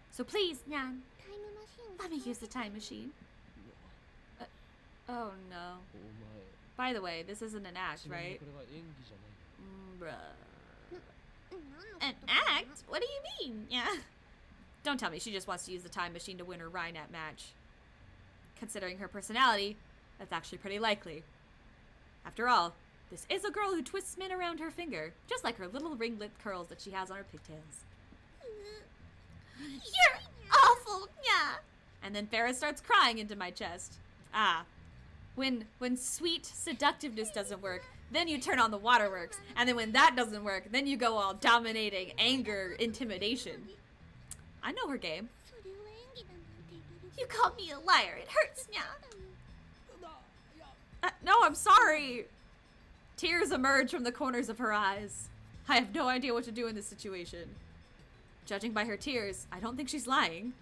So please, Nyan, let me use the time machine. Oh no. By the way, this isn't an act, right? Bruh. An act? What do you mean? Yeah. Don't tell me she just wants to use the time machine to win her Rhinette match. Considering her personality, that's actually pretty likely. After all, this is a girl who twists men around her finger, just like her little ringlet curls that she has on her pigtails. You're awful, yeah. And then Ferris starts crying into my chest. Ah. When sweet seductiveness doesn't work, then you turn on the waterworks. And then when that doesn't work, then you go all dominating, anger, intimidation. I know her game. You called me a liar. It hurts, yeah. No, I'm sorry. Tears emerge from the corners of her eyes. I have no idea what to do in this situation. Judging by her tears, I don't think she's lying.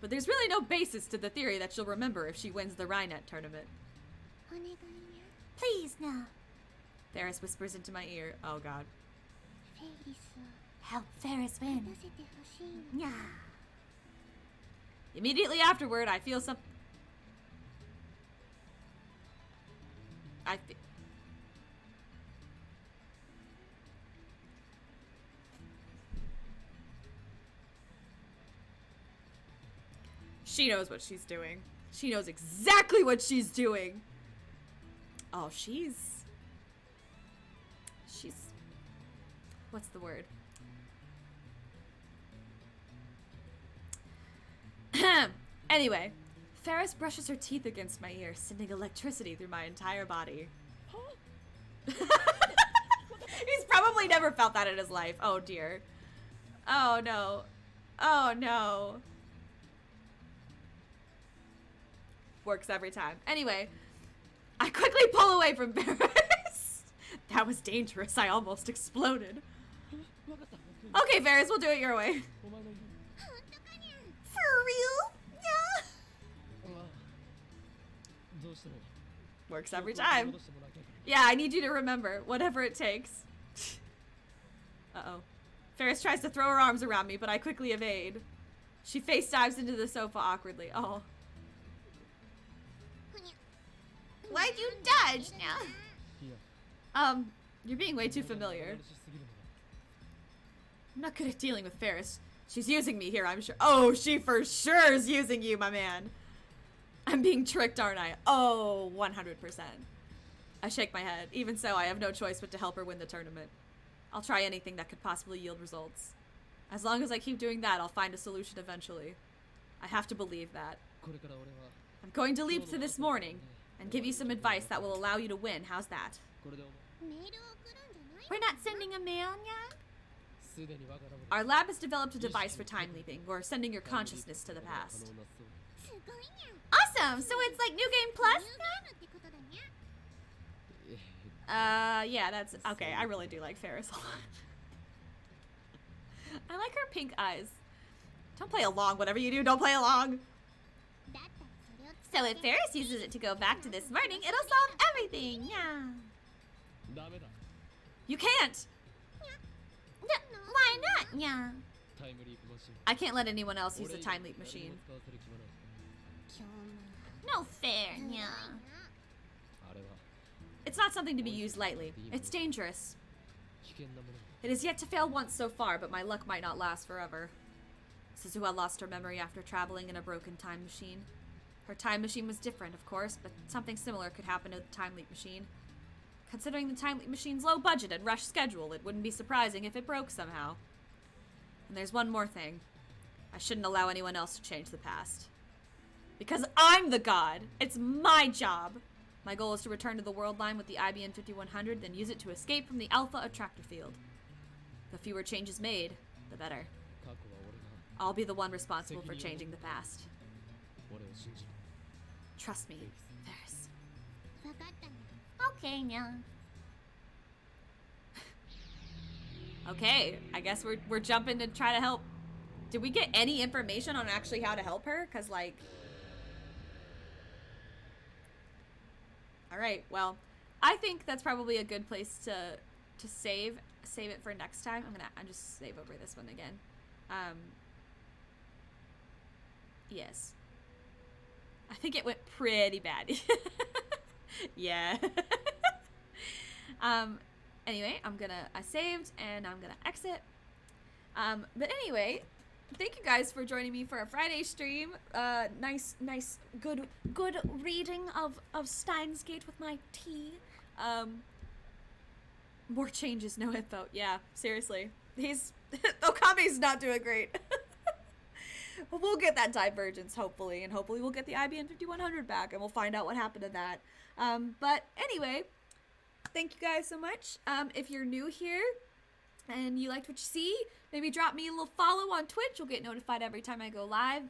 But there's really no basis to the theory that she'll remember if she wins the Rhinette tournament. Please, now. Ferris whispers into my ear. Oh, God. Help Ferris win. Yeah. Immediately afterward, I feel She knows what she's doing. She knows exactly what she's doing. Oh, she's... What's the word? Anyway, Ferris brushes her teeth against my ear, sending electricity through my entire body. He's probably never felt that in his life. Oh, dear. Oh, no. Oh, no. Works every time. Anyway, I quickly pull away from Ferris. That was dangerous. I almost exploded. Okay, Ferris, we'll do it your way. For real? Yeah. Works every time. Yeah, I need you to remember, whatever it takes. Uh-oh. Ferris tries to throw her arms around me, but I quickly evade. She face dives into the sofa awkwardly. Oh. Why'd you dodge now? You're being way too familiar. I'm not good at dealing with Ferris. She's using me here, I'm sure. Oh, she for sure is using you, my man. I'm being tricked, aren't I? Oh, 100%. I shake my head. Even so, I have no choice but to help her win the tournament. I'll try anything that could possibly yield results. As long as I keep doing that, I'll find a solution eventually. I have to believe that. I'm going to leap to this morning and give you some advice that will allow you to win. How's that? We're not sending a mail yet? Our lab has developed a device for time leaping. We're sending your consciousness to the past. Awesome! So it's like New Game Plus? Yeah, that's... Okay, I really do like Ferris a lot. I like her pink eyes. Don't play along. Whatever you do, don't play along. So if Ferris uses it to go back to this morning, it'll solve everything. Yeah. You can't. No, why not? Yeah. I can't let anyone else use the time leap machine. No fair. Yeah. It's not something to be used lightly. It's dangerous. It has yet to fail once so far, but my luck might not last forever. Suzuha lost her memory after traveling in a broken time machine. Her time machine was different, of course, but something similar could happen to the time leap machine. Considering the time leap machine's low budget and rushed schedule, it wouldn't be surprising if it broke somehow. And there's one more thing. I shouldn't allow anyone else to change the past. Because I'm the god! It's my job! My goal is to return to the world line with the IBN 5100, then use it to escape from the Alpha Attractor Field. The fewer changes made, the better. I'll be the one responsible for changing the past. Trust me, Ferris. Okay, yeah. Okay, I guess we're jumping to try to help. Did we get any information on actually how to help her? Cause like... Alright, well, I think that's probably a good place to save it for next time. I'm just save over this one again. Yes. I think it went pretty bad. Yeah. Anyway, I saved and I'm gonna exit. But anyway, thank you guys for joining me for a Friday stream. Nice, good reading of Steins Gate with my tea. More changes, no info. Yeah, seriously. Okabe's not doing great. We'll get that divergence, hopefully, and hopefully we'll get the IBN 5100 back, and we'll find out what happened to that. But anyway, thank you guys so much. If you're new here and you liked what you see, maybe drop me a little follow on Twitch. You'll get notified every time I go live.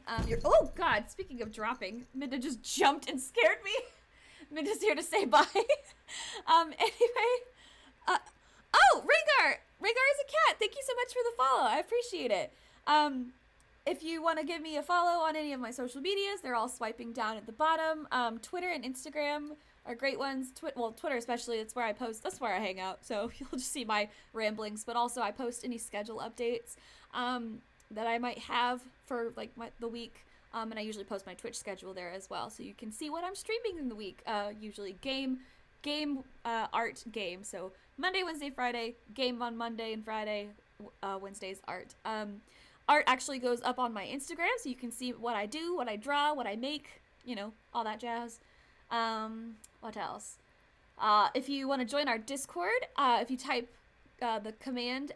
Oh God, speaking of dropping, Minda just jumped and scared me. Minda's here to say bye. Anyway, oh, Rhaegar is a cat. Thank you so much for the follow. I appreciate it. If you want to give me a follow on any of my social medias, they're all swiping down at the bottom. Twitter and Instagram are great ones. Twitter especially, that's where I post. That's where I hang out. So you'll just see my ramblings. But also I post any schedule updates that I might have for like the week. And I usually post my Twitch schedule there as well. So you can see what I'm streaming in the week. Usually game, art, game. So Monday, Wednesday, Friday, game on Monday and Friday, Wednesday's art. Art actually goes up on my Instagram, so you can see what I do, what I draw, what I make, you know, all that jazz. What else? If you want to join our Discord, if you type the command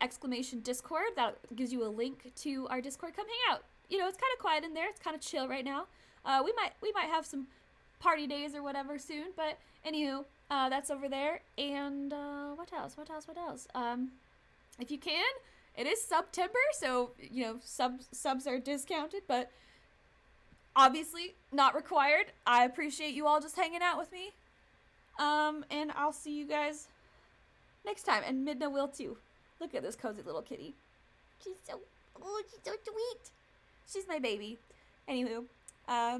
!Discord, that gives you a link to our Discord. Come hang out. You know, it's kind of quiet in there. It's kind of chill right now. We might have some party days or whatever soon, but anywho, that's over there. And what else? If you can. It is September, so, you know, subs are discounted, but obviously not required. I appreciate you all just hanging out with me. And I'll see you guys next time. And Midna will too. Look at this cozy little kitty. She's so sweet. She's my baby. Anywho, I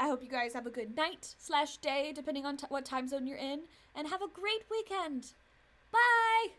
hope you guys have a good night/day, depending on what time zone you're in, and have a great weekend. Bye!